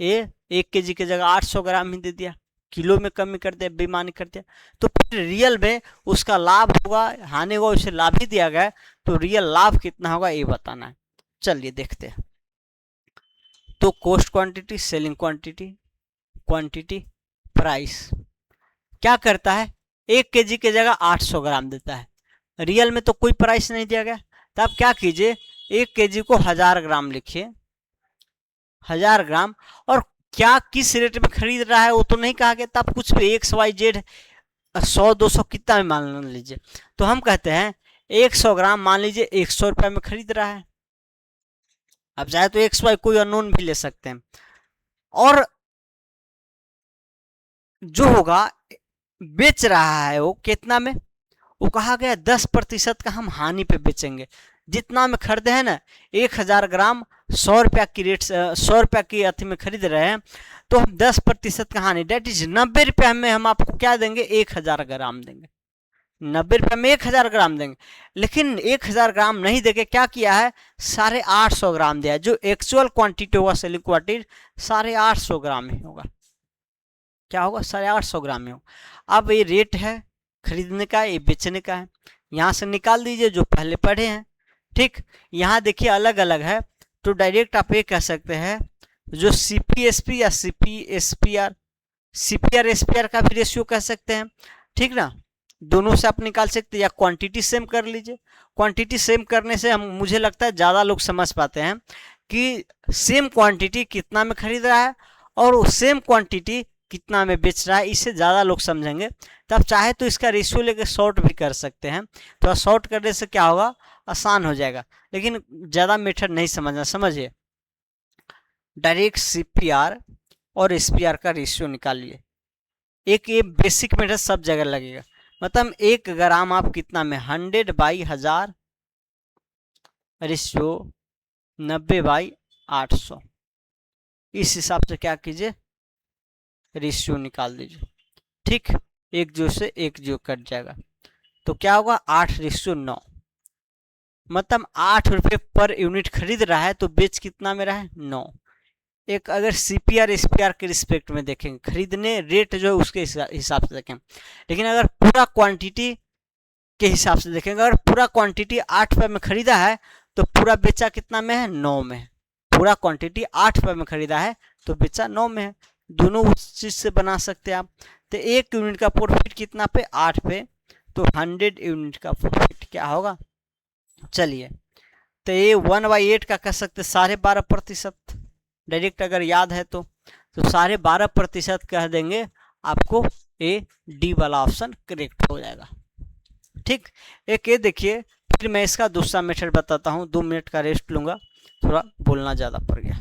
ये 1 केजी की जगह 800 ग्राम ही दे दिया, किलो में कमी कर दिया, बेईमानी कर दिया। तो फिर रियल में उसका लाभ होगा हानि होगा, उसे लाभ ही दिया गया, तो रियल लाभ कितना होगा ये बताना है। चलिए देखते हैं। तो cost quantity, selling quantity, quantity, price क्या करता है, 1 केजी की जगह 800 ग्राम देता है। रियल में तो कोई प्राइस नहीं दिया गया, तो आप क्या कीजिए, 1 केजी को 1000 ग्राम लिखिए, 1000 ग्राम, और क्या किस रेट में खरीद रहा है वो तो नहीं कहा गया, तब कुछ भी XYZ 100-200 कितना में मान लीजिए, तो हम कहते हैं 100 ग्राम मान लीजिए 100 रुपये में खरीद रहा है। अब चाहे तो XY कोई अननोन भी ले सकते हैं, और जो होगा बेच रहा है वो कितना में, वो कहा गया 10% का हम हानि पे बेचेंगे। जितना में खरीदे हैं ना, 1000 ग्राम 100 रुपया की रेट, 100 रुपया की अथी में खरीद रहे हैं, तो हम 10% का हानि, डेट इज 90 रुपया में हम आपको क्या देंगे, 1000 ग्राम देंगे। 90 रुपये में 1000 ग्राम देंगे, लेकिन 1000 ग्राम नहीं देके क्या किया है, 850 ग्राम दिया है। जो एक्चुअल क्वांटिटी होगा सेलिंग क्वांटिटी 850 ग्राम ही होगा। क्या होगा, 850 ग्राम में होगा। अब ये रेट है खरीदने का, ये बेचने का है, यहाँ से निकाल दीजिए जो पहले पढ़े हैं। ठीक, यहाँ देखिए अलग अलग है, तो डायरेक्ट आप ये कह सकते हैं जो CPSP या CPSPR, CPR SPR का भी रेशियो कह सकते हैं। ठीक ना, दोनों से आप निकाल सकते हैं, या क्वांटिटी सेम कर लीजिए। क्वांटिटी सेम करने से हम, मुझे लगता है ज़्यादा लोग समझ पाते हैं कि सेम क्वांटिटी कितना में खरीद रहा है और वो सेम क्वांटिटी कितना में बेच रहा है, इससे ज़्यादा लोग समझेंगे। तो आप चाहे तो इसका रेशियो लेकर शॉर्ट भी कर सकते हैं, तो शॉर्ट करने से क्या होगा, आसान हो जाएगा, लेकिन ज़्यादा मेथड नहीं समझना, समझिए। डायरेक्ट CPR और SPR का रेशियो निकालिए। एक ये बेसिक मेथड सब जगह लगेगा, मतलब 1 ग्राम आप कितना में, 100/1000 रेशियो 90/800, इस हिसाब से क्या कीजिए, रेशियो निकाल दीजिए। ठीक, 1 से 1 कट जाएगा, तो क्या होगा, 8:9, मतलब 8 रुपये पर यूनिट खरीद रहा है, तो बेच कितना में रहा है, 9। एक अगर CPR SPR के रिस्पेक्ट में देखेंगे, खरीदने रेट जो है उसके हिसाब से देखें, लेकिन अगर पूरा क्वांटिटी के हिसाब से देखेंगे, अगर पूरा क्वांटिटी 8 रुपये में खरीदा है, तो पूरा बेचा कितना में है, 9 में है। पूरा क्वांटिटी 8 रुपये में खरीदा है, तो बेचा 9 में है। दोनों उस चीज से बना सकते हैं आप। तो 1 यूनिट का प्रॉफिट कितना पे, 8 पे, तो 100 यूनिट का प्रॉफिट क्या होगा। चलिए, तो ये 1/8 का कह सकते 12.5%, डायरेक्ट अगर याद है तो 12.5% कह देंगे, आपको D वाला ऑप्शन करेक्ट हो जाएगा। ठीक, एक ये देखिए, फिर मैं इसका दूसरा मेथड बताता हूँ। 2 मिनट का रेस्ट लूंगा, थोड़ा बोलना ज़्यादा पड़ गया।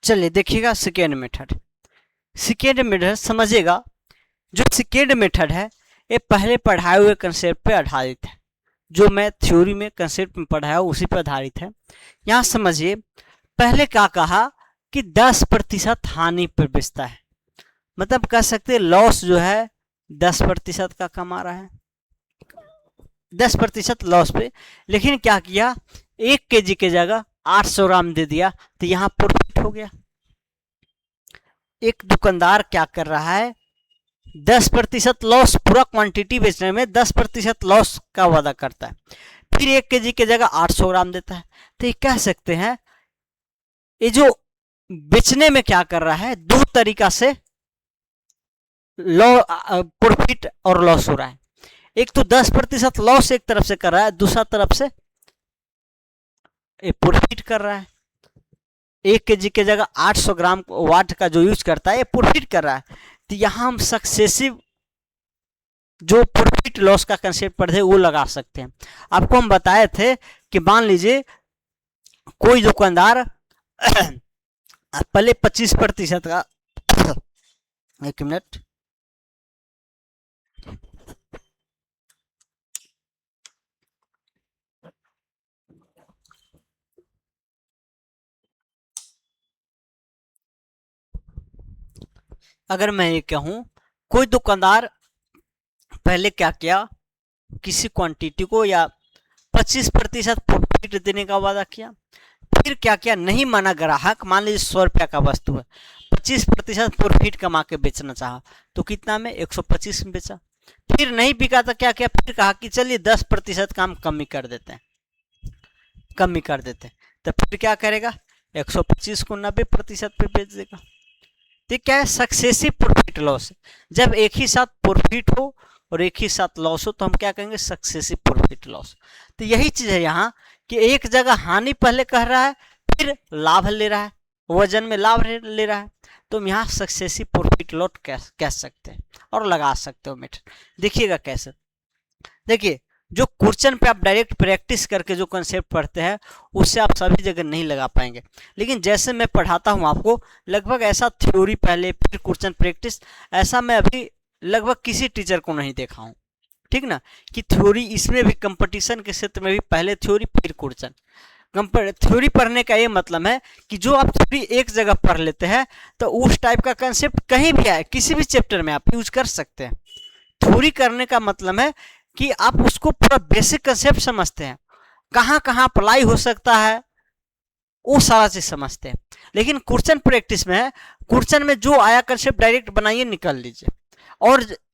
चलिए देखिएगा सेकेंड मेथड। सेकेंड मेथड समझिएगा, जो सेकेंड मेथड है ये पहले पढ़ाए हुए कंसेप्ट पे आधारित है, जो मैं थ्योरी में कंसेप्ट में पढ़ाया उसी पर आधारित है। यहाँ समझिए, पहले क्या कहा कि 10% हानि पर बेचता है। मतलब कह सकते हैं लॉस जो है 10% का कमा रहा है, 10% लॉस पे। लेकिन क्या किया, 1 kg के जगह 800 ग्राम दे दिया, तो यहां प्रॉफिट हो गया। एक दुकानदार क्या कर रहा है, 10% लॉस, पूरा क्वांटिटी बेचने में 10% लॉस का वादा करता है, फिर 1 kg के जगह 800 ग्राम देता है। तो ये कह सकते हैं ये जो बेचने में क्या कर रहा है, दो तरीका से प्रॉफिट और लॉस हो रहा है। एक तो 10% लॉस एक तरफ से कर रहा है, दूसरा तरफ से प्रॉफिट कर रहा है। 1 kg के जगह 800 ग्राम वाट का जो यूज करता है, ये प्रॉफिट कर रहा है। तो यहां हम सक्सेसिव जो प्रॉफिट लॉस का कंसेप्ट पढ़े वो लगा सकते हैं। आपको हम बताए थे कि मान लीजिए कोई दुकानदार पहले 25% का एक मिनट, अगर मैं ये कहूं कोई दुकानदार पहले क्या किया, किसी क्वांटिटी को या 25% प्रॉफिट देने का वादा किया, फिर क्या किया, नहीं माना ग्राहक, मान लीजिए 100 रुपया का वस्तु है, 25% प्रॉफिट कमा के बेचना चाहा, तो कितना में 125 में बेचा। फिर नहीं बिका तो क्या किया, फिर कहा कि चलिए 10% का हम कमी कर देते हैं, कमी कर देते हैं। तो फिर क्या करेगा, 125 को 90% पे बेच देगा। तो क्या है, सक्सेसिव प्रॉफिट लॉस। जब एक ही साथ प्रॉफिट हो और एक ही साथ लॉस हो तो हम क्या कहेंगे, सक्सेसिव प्रॉफिट लॉस। तो यही चीज है यहाँ कि एक जगह हानि पहले कह रहा है, फिर लाभ ले रहा है, वजन में लाभ ले रहा है, तो हम यहाँ सक्सेसिव प्रॉफिट लॉस कह सकते हैं और लगा सकते हो मेथड। देखिएगा कैसे, देखिए जो क्वेश्चन पे आप डायरेक्ट प्रैक्टिस करके जो कंसेप्ट पढ़ते हैं उससे आप सभी जगह नहीं लगा पाएंगे, लेकिन जैसे मैं पढ़ाता हूं आपको लगभग ऐसा थ्योरी पहले फिर क्वेश्चन प्रैक्टिस, ऐसा मैं अभी लगभग किसी टीचर को नहीं देखा हूं, ठीक ना, कि थ्योरी इसमें भी कंपटीशन के क्षेत्र में भी पहले थ्योरी फिर क्वेश्चन। थ्योरी पढ़ने का ये मतलब है कि जो आप थ्योरी एक जगह पढ़ लेते हैं तो उस टाइप का कंसेप्ट कहीं भी आए किसी भी चैप्टर में आप यूज कर सकते हैं। थ्योरी करने का मतलब है कि आप उसको पूरा बेसिक कंसेप्ट समझते हैं, कहां कहां अप्लाई हो सकता है वो सारा चीज समझते हैं। लेकिन क्वेश्चन प्रैक्टिस में है, क्वेश्चन में जो आया कंसेप्ट डायरेक्ट बनाइए निकल लीजिए,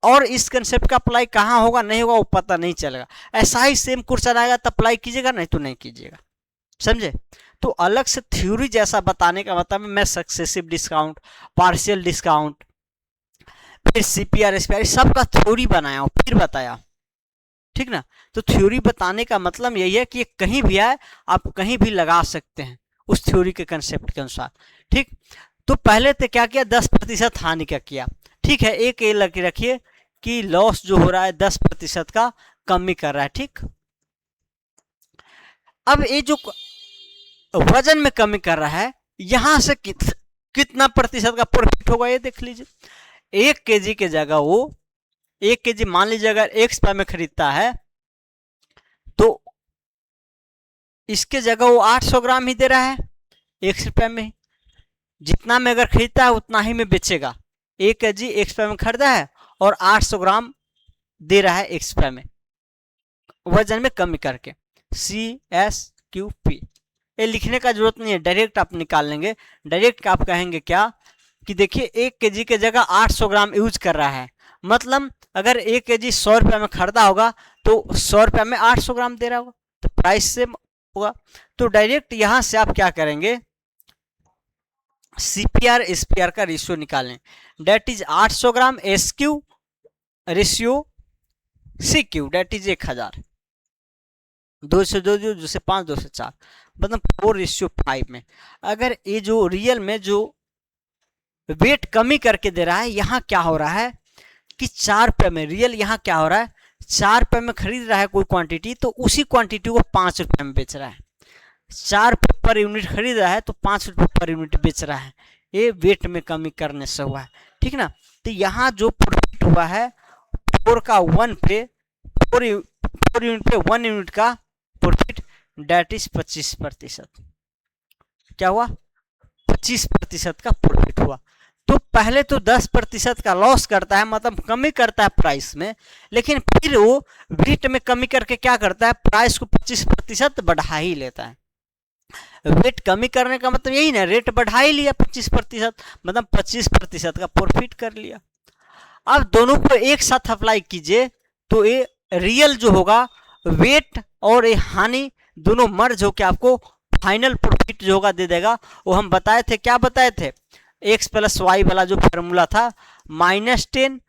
और इस कंसेप्ट का अप्लाई कहां होगा नहीं होगा वो पता नहीं चलेगा। ऐसा ही सेम क्वेश्चन आएगा तो अप्लाई कीजिएगा, नहीं तो नहीं कीजिएगा, समझे। तो अलग से थ्योरी जैसा बताने का मतलब मैं सक्सेसिव डिस्काउंट, पार्शियल डिस्काउंट, फिर सीपीआर एसपीआर सबका थ्योरी बनाया हूं फिर बताया, ठीक ना। तो थ्योरी बताने का मतलब यही है कि कहीं भी आए आप कहीं भी लगा सकते हैं उस थ्योरी के कंसेप्ट के अनुसार, ठीक। तो पहले तो क्या किया, 10% हानि का किया, ठीक है। एक ये लग रखिए कि लॉस जो हो रहा है 10% का कमी कर रहा है, ठीक। अब ये जो वजन में कमी कर रहा है यहां से कितना प्रतिशत का प्रॉफिट होगा ये देख लीजिए। 1 kg के जगह वो 1 kg मान लीजिए अगर ₹1 में खरीदता है तो इसके जगह वो 800 ग्राम ही दे रहा है ₹1 में ही, जितना में अगर खरीदता है उतना ही में बेचेगा। 1 kg ₹1 में खरीदा है और 800 ग्राम दे रहा है ₹1 में, वजन में कमी करके। CSQP ये लिखने का जरूरत नहीं है, डायरेक्ट आप निकाल लेंगे। डायरेक्ट आप कहेंगे क्या कि देखिए 1 kg के जगह 800 ग्राम यूज कर रहा है, मतलब अगर 1 kg ₹100 में खरीदा होगा तो ₹100 में 800 ग्राम दे रहा होगा, तो प्राइस सेम होगा। तो डायरेक्ट यहां से आप क्या करेंगे, CPR SPR का रेशियो निकालें, डेट इज 800 ग्राम SQ ratio CQ that is 1000, 2 से 2 2 से 5 2 से 4, मतलब 4:5 में। अगर ये जो रियल में जो वेट कमी करके दे रहा है, यहाँ क्या हो रहा है कि ₹4 में रियल, यहाँ क्या हो रहा है ₹4 में खरीद रहा है कोई क्वांटिटी, तो उसी क्वांटिटी को ₹5 में बेच रहा है। ₹4 पर यूनिट खरीद रहा है तो ₹5 पर यूनिट बेच रहा है, ये वेट में कमी करने से हुआ है, ठीक ना। तो यहाँ जो प्रॉफिट हुआ है 4 का 1 पे 4 यूनिट पे 1 यूनिट का प्रॉफिट, डेट इज 25%। क्या हुआ 25% का प्रॉफिट हुआ। तो पहले तो 10% का लॉस करता है, मतलब कमी करता है प्राइस में, लेकिन फिर वो वेट में कमी करके क्या करता है, प्राइस को 25% बढ़ा ही लेता है। वेट कमी करने का मतलब यही ना, रेट बढ़ा ही लिया 25%, मतलब 25% का प्रॉफिट कर लिया। अब दोनों को एक साथ अप्लाई कीजिए तो ये रियल जो होगा, वेट और ये हानि दोनों मर्ज होकर आपको फाइनल प्रॉफिट जो होगा दे देगा। वो हम बताए थे, क्या बताए थे, एक्स प्लस वाई वाला जो फॉर्मूला था, -10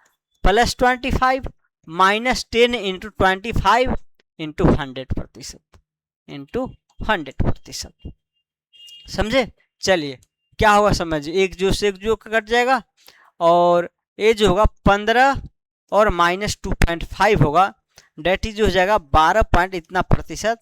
+ 25 -10 × 25 इंटू 100%। समझे? चलिए क्या होगा समझिए, एक जो से एक जो कट जाएगा, और ये जो होगा 15 और -2.5 होगा, डेट इज हो जाएगा 12 पॉइंट इतना प्रतिशत,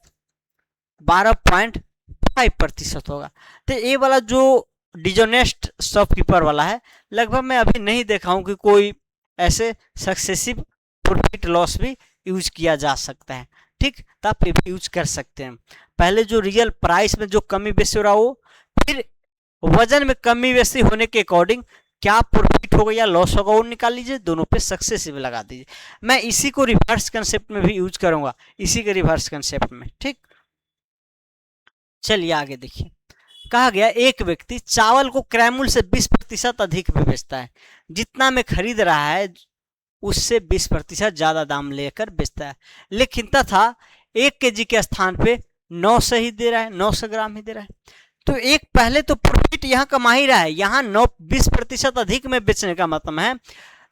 12.5% होगा। तो ये वाला जो डिजोनेस्ट शॉपकीपर वाला है, लगभग मैं अभी नहीं देखा हूँ कि कोई ऐसे सक्सेसिव प्रॉफिट लॉस भी यूज किया जा सकता है। ठीक, तो आप ये भी यूज कर सकते हैं। पहले जो रियल प्राइस में जो कमी बेसी हो रहा हो, फिर वजन में कमी बेसी होने के अकॉर्डिंग क्या प्रॉफिट होगा या लॉस होगा वो निकाल लीजिए, दोनों पे सक्सेसिव लगा दीजिए। मैं इसी को रिवर्स कंसेप्ट में भी यूज करूंगा, इसी के रिवर्स कंसेप्ट में। ठीक, चलिए आगे देखिए, कहा गया एक व्यक्ति चावल को क्रयमूल्य से 20% अधिक में बेचता है, जितना में खरीद रहा है उससे 20% ज्यादा दाम लेकर बेचता है, लेकिन तथा 1 kg के स्थान पे 900 ही दे रहा है, 900 ग्राम ही दे रहा है। तो एक पहले तो प्रॉफिट यहाँ कमा ही रहा है, यहाँ 20% अधिक में बेचने का मतलब है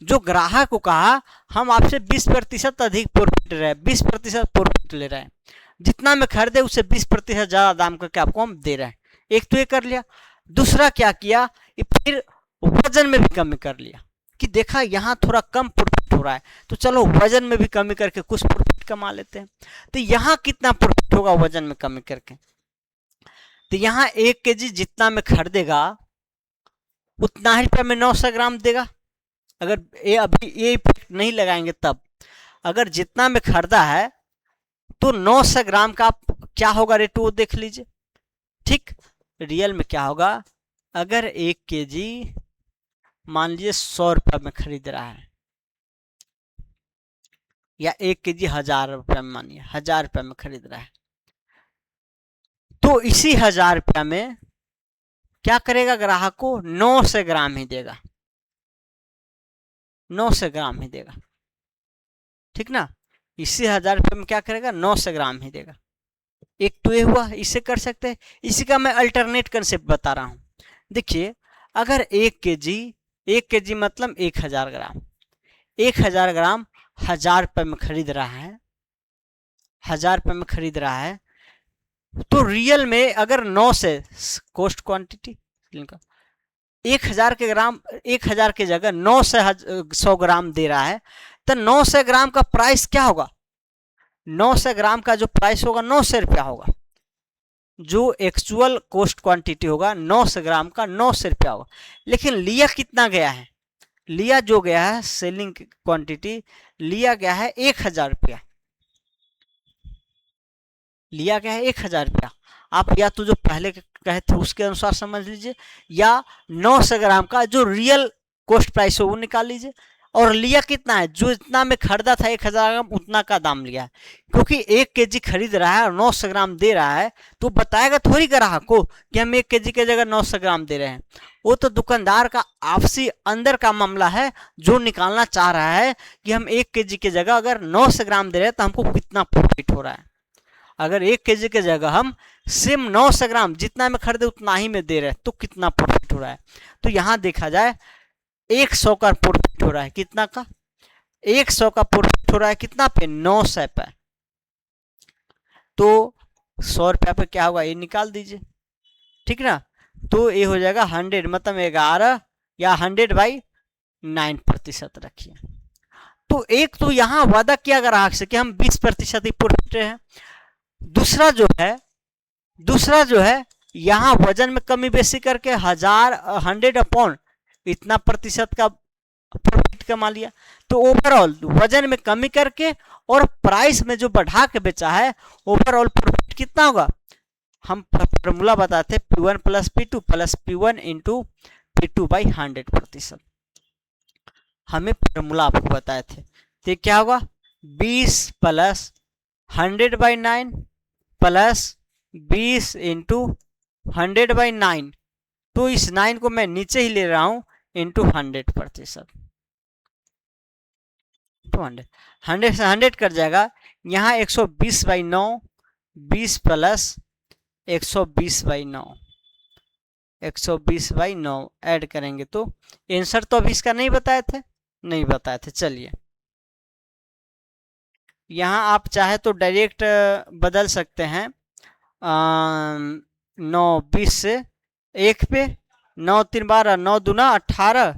जो ग्राहक को कहा हम आपसे 20% अधिक प्रॉफिट रहे, 20% प्रॉफिट ले रहे हैं, जितना में खरीदे उससे 20% ज्यादा दाम करके आपको हम दे रहे हैं। एक तो ये कर लिया। दूसरा क्या किया, फिर वजन में भी कमी कर लिया कि देखा यहाँ थोड़ा कम प्रॉफिट हो रहा है, तो चलो वजन में भी कमी करके कुछ प्रॉफिट कमा लेते हैं। तो यहाँ कितना प्रॉफिट होगा वजन में कमी करके, तो यहाँ 1 kg जितना में खरीदेगा उतना ही रुपये में 900 ग्राम देगा। अगर ये अभी ये इफेक्ट नहीं लगाएंगे तब, अगर जितना में खरीदा है तो 900 ग्राम का क्या होगा रेट वो देख लीजिए। ठीक, रियल में क्या होगा, अगर 1 kg मान लीजिए 100 रुपये में खरीद रहा है, या 1 kg 1000 रुपये में, मानिए 1000 रुपये में खरीद रहा है, तो इसी 1000 रुपये में क्या करेगा, ग्राहक को 900 ग्राम ही देगा, 900 ग्राम ही देगा। ठीक ना, इसी 1000 रुपये में क्या करेगा, 900 ग्राम ही देगा। एक तो ये हुआ, इसे कर सकते हैं। इसी का मैं अल्टरनेट कंसेप्ट बता रहा हूं। देखिए, अगर 1 kg मतलब 1000 ग्राम, 1000 ग्राम 1000 रुपये में खरीद रहा है, 1000 रुपये में खरीद रहा है, तो रियल में अगर 9 से कॉस्ट क्वांटिटी 1000 के ग्राम, 1000 की जगह 9 से 100 ग्राम दे रहा है, तो 900 ग्राम का प्राइस क्या होगा, 900 ग्राम का जो प्राइस होगा 900 रुपया होगा, जो एक्चुअल कॉस्ट क्वांटिटी होगा 900 ग्राम का 900 रुपया होगा। लेकिन लिया कितना गया है, लिया जो गया है सेलिंग क्वांटिटी लिया गया है 1000 रुपया, लिया गया है 1000 रुपया। आप या तो जो पहले कहे थे उसके अनुसार समझ लीजिए, या 900 ग्राम का जो रियल कॉस्ट प्राइस हो वो निकाल लीजिए, और लिया कितना है, जो इतना में खरीदा था 1000 ग्राम उतना का दाम लिया है। क्योंकि 1 kg खरीद रहा है और 900 ग्राम दे रहा है, तो बताएगा थोड़ी ग्राहक को कि हम 1 kg की जगह 900 ग्राम दे रहे हैं। वो तो दुकानदार का आपसी अंदर का मामला है, जो निकालना चाह रहा है कि हम 1 kg की जगह अगर 900 ग्राम दे रहे हैं तो हमको कितना प्रॉफिट हो रहा है। अगर 1 kg की जगह हम सेम 900 ग्राम जितना में खरीदे उतना ही में दे रहे हैं तो कितना प्रॉफिट हो रहा है। तो यहाँ देखा जाए 100 का प्रॉफिट हो रहा है, कितना का, 100 का प्रॉफिट हो रहा है कितना पे, 900 पे। तो 100 रुपया पे क्या होगा ये निकाल दीजिए। ठीक ना, तो ये हो जाएगा 100 मतलब 11 या 100/9% रखिए। तो एक तो यहाँ वादा किया ग्राहक से कि हम 20% ही प्रॉफिट रहे हैं। दूसरा जो है यहाँ वजन में कमी बेसी करके 100 अपॉन इतना प्रतिशत का प्रॉफिट कमा लिया। तो ओवरऑल वजन में कमी करके और प्राइस में जो बढ़ा के बेचा है, ओवरऑल प्रॉफिट कितना होगा, हम फॉर्मूला बताते P1 plus P2 plus P1 into P2 by 100%। हमें फॉर्मूला आपको बताए थे, तो क्या होगा 20 प्लस 100/9 प्लस 20 इंटू 100/9। तो इस 9 को मैं नीचे ही ले रहा हूं इंटू 100%। 200 100 से 100 कट जाएगा, यहाँ 120/9 20 प्लस 120/9 120/9 ऐड करेंगे तो आंसर तो अभी इसका नहीं बताए थे, नहीं बताए थे। चलिए यहाँ आप चाहे तो डायरेक्ट बदल सकते हैं, 9 20 से 1 पे, 9 3 12 9 दूना 18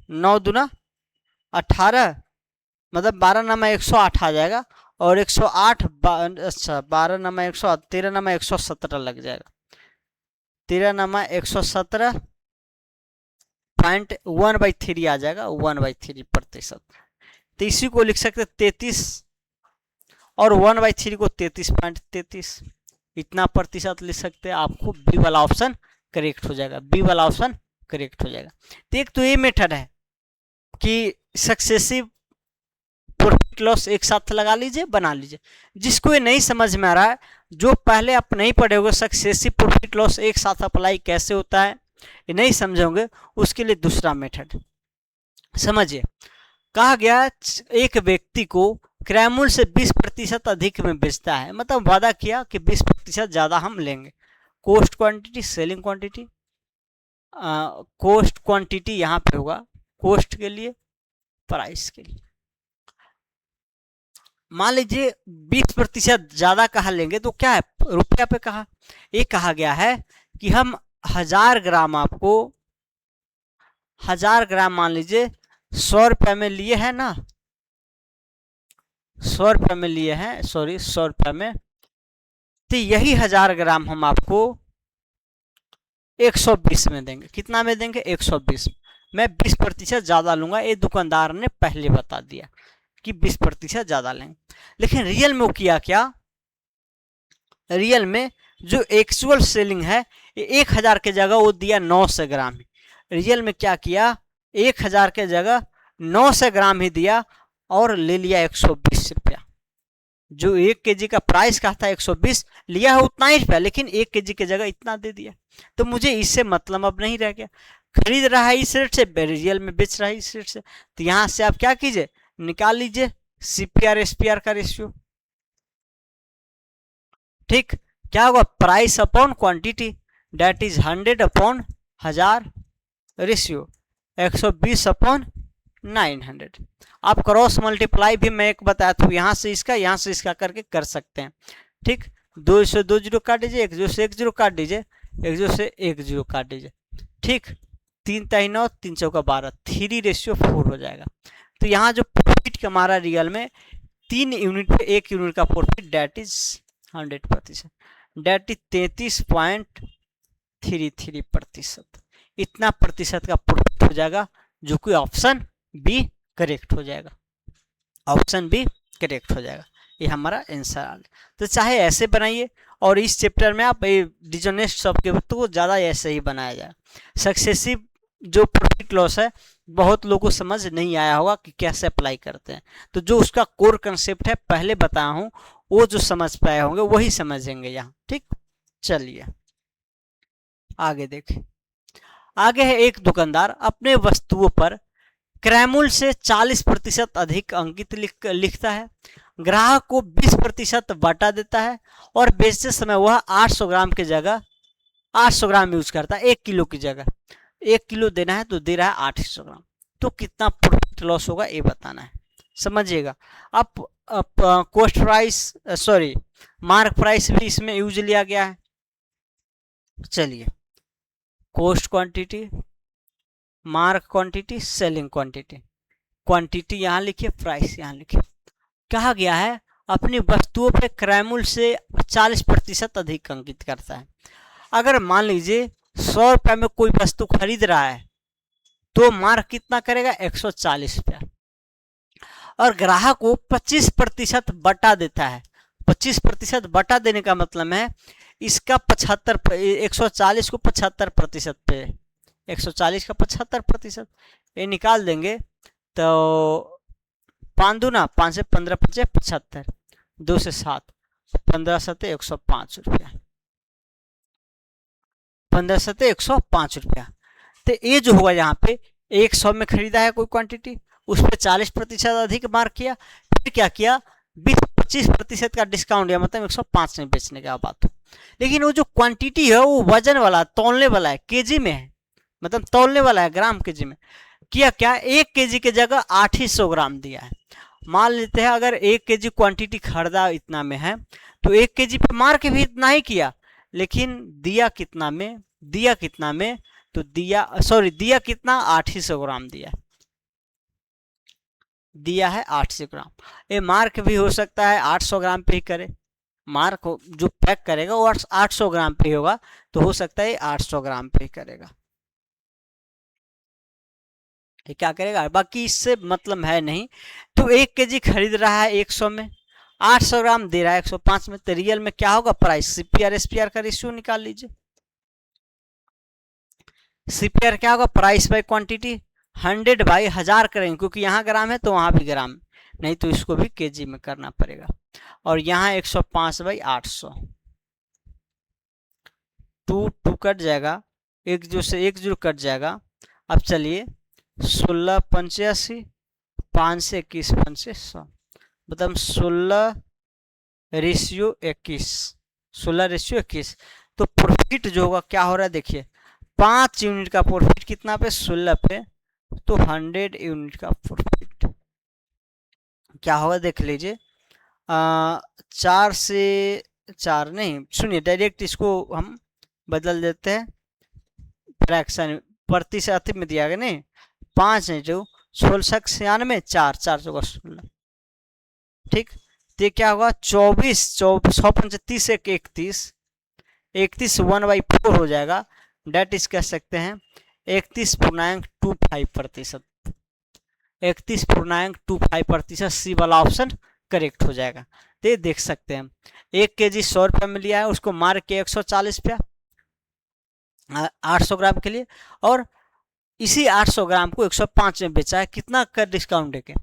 9 दूना 18 मतलब 12 नमा 108 आ जाएगा और 108 अच्छा 12 नमा 108 13 नमा 117 लग जाएगा, 13 नमा 117.1/3 आ जाएगा 1/3%। तो इसी को लिख सकते 33 और 1/3 को 33.33 इतना प्रतिशत लिख सकते हैं। आपको बी वाला ऑप्शन करेक्ट हो जाएगा, बी वाला ऑप्शन करेक्ट हो जाएगा। तो एक तो ये मेथड है कि सक्सेसिव प्रॉफिट लॉस एक साथ लगा लीजिए, बना लीजिए। जिसको ये नहीं समझ में आ रहा है, जो पहले आप नहीं पढ़े होंगे सक्सेसिव प्रॉफिट लॉस एक साथ अप्लाई कैसे होता है, ये नहीं समझोगे, उसके लिए दूसरा मेथड समझिए। कहा गया एक व्यक्ति को क्रय मूल्य से 20% अधिक में बेचता है, मतलब वादा किया कि 20% ज्यादा हम लेंगे। Cost quantity selling quantity, cost quantity यहाँ पे होगा कॉस्ट के लिए, प्राइस के लिए। मान लीजिए 20% ज्यादा कहा लेंगे तो क्या है, रुपया पे कहा। ये कहा गया है कि हम 1000 ग्राम आपको 1000 ग्राम मान लीजिए 100 रुपये में लिए हैं ना, 100 रुपये में लिए हैं, सॉरी 100 रुपये में, तो यही 1000 ग्राम हम आपको 120 में देंगे। कितना में देंगे 120। मैं 20% ज्यादा लूंगा, ये दुकानदार ने पहले बता दिया कि 20% ज्यादा लेंगे। लेकिन रियल में वो किया क्या, रियल में जो एक्चुअल सेलिंग है 1000 के जगह वो दिया 900 ग्राम ही। रियल में क्या किया, 1000 के जगह 900 ग्राम ही दिया और ले लिया 120 रुपया। जो 1 kg का प्राइस कहा था 120, लिया है उतना ही रुपया, लेकिन 1 kg की जगह इतना दे दिया। तो मुझे इससे मतलब अब नहीं रह गया, खरीद रहा है इस रेट से, रियल में बेच रहा है इस रेट से। तो यहां से आप क्या कीजिए, निकाल लीजिए CPR SPR का रेशियो। ठीक, क्या होगा, price upon quantity, that is 100/1000 ratio 120/900। आप क्रॉस मल्टीप्लाई भी मैं एक बताया था, यहाँ से इसका करके कर सकते हैं। ठीक, 2 से 2 जीरो काट दीजिए, 1 0 से 1 जीरो काट दीजिए, 1 0 से 1 जीरो काट दीजिए। ठीक, 3 3 9 3 चौका 12, 3:4 हो जाएगा। तो यहाँ जो प्रॉफिट कमा रियल में 3 यूनिट पे 1 यूनिट का profit, that is 100%, that is 33.33%। इतना प्रतिशत का प्रॉफिट हो जाएगा, जो कि ऑप्शन बी करेक्ट हो जाएगा, ऑप्शन बी करेक्ट हो जाएगा। ये हमारा आंसर आ गया। तो चाहे ऐसे बनाइए, और इस चैप्टर में आप डिसऑनेस्ट शॉप के तो ज़्यादा ऐसे ही बनाया जाए। सक्सेसिव जो प्रॉफिट लॉस है बहुत लोगों को समझ नहीं आया होगा कि कैसे अप्लाई करते हैं, तो जो उसका कोर कंसेप्ट है पहले बताया हूँ, वो जो समझ पाए होंगे वही समझेंगे यहाँ। ठीक, चलिए आगे देखें। आगे है, एक दुकानदार अपने वस्तुओं पर क्रय मूल्य से 40% अधिक अंकित लिखता है, ग्राहक को 20% बाटा देता है और बेचते समय वह 800 ग्राम की जगह 800 ग्राम यूज करता है। 1 किलो की जगह 1 किलो देना है तो दे रहा है 800 ग्राम। तो कितना प्रॉफिट लॉस होगा ये बताना है, समझिएगा। अब cost price sorry mark price भी इसमें यूज लिया गया है। चलिए, cost quantity, mark quantity, selling quantity, quantity यहाँ लिखिए, प्राइस यहाँ लिखिए। कहा गया है अपनी वस्तुओं पर क्रय मूल्य से 40% अधिक अंकित करता है। अगर मान लीजिए 100 रुपये में कोई वस्तु खरीद रहा है तो मार्क कितना करेगा 140 रुपया, और ग्राहक को 25% बटा देता है। 25% बटा देने का मतलब है इसका 75, 140 को 75% पे, 140 का 75%, ये निकाल देंगे तो 5 दूना 5 से 15 पचे 75, 2 से 7, 15 सते 105 रुपया, 15 सते 105 रुपया। तो ये जो होगा यहाँ पे 100 में खरीदा है कोई क्वांटिटी, उस पर 40% अधिक मार्क किया, फिर क्या किया 20-25% का डिस्काउंट दिया, मतलब 105 में बेचने का बात हो। लेकिन वो जो क्वांटिटी है वो वजन वाला, तौलने वाला है, केजी में है, मतलब तौलने वाला है, ग्राम केजी में। किया क्या 1 केजी की जगह 800 ग्राम दिया है। मान लेते हैं अगर 1 केजी क्वांटिटी खरीदा इतना में है तो 1 केजी पे मार्क भी इतना ही किया, लेकिन दिया कितना में, दिया कितना में, तो दिया दिया कितना 800 ग्राम दिया, दिया है 800 ग्राम। ये मार्क भी हो सकता है 800 ग्राम पे ही करे, मार्क जो पैक करेगा वो 800 ग्राम पे होगा, तो हो सकता है 800 ग्राम पे ही करेगा, ये क्या करेगा, बाकी इससे मतलब है नहीं। तो 1 केजी खरीद रहा है 100 में, 800 ग्राम दे रहा है 105 में, तो रियल में क्या होगा प्राइस, सीपीआर एसपीआर का रेशियो निकाल लीजिए। सीपीआर क्या होगा, प्राइस बाय क्वांटिटी, 100 बाई 1000 करेंगे, क्योंकि यहाँ ग्राम है तो वहां भी ग्राम, नहीं तो इसको भी केजी में करना पड़ेगा। और यहाँ 105 बाई 800, 2 कट जाएगा, एक जो से एक जो कट जाएगा। अब चलिए 16 × 85, 5 से 21, 5 से 100, मतलब 16:21, 16:21। तो प्रॉफिट जो होगा क्या हो रहा है देखिए, 5 यूनिट का प्रॉफिट कितना पे, 16 पे, तो 100 यूनिट का प्रॉफिट क्या होगा देख लीजिए। 4 से 4 नहीं, सुनिए डायरेक्ट इसको हम बदल देते हैं, फ्रैक्शन प्रतिशत में दिया गया नहीं, 5 नहीं जो 1696, 4 4 चौका 16, ठीक। तो ये क्या होगा 24, 135 एक 31, 31 1/4 हो जाएगा, डेट इज कह सकते हैं 31.25%, 31.25%, सी वाला ऑप्शन करेक्ट हो जाएगा। तो ये देख सकते हैं 1 केजी 100 रुपये में लिया है, उसको मार्क के 140 रुपया 800 ग्राम के लिए, और इसी 800 ग्राम को 105 में बेचा है, कितना का डिस्काउंट देके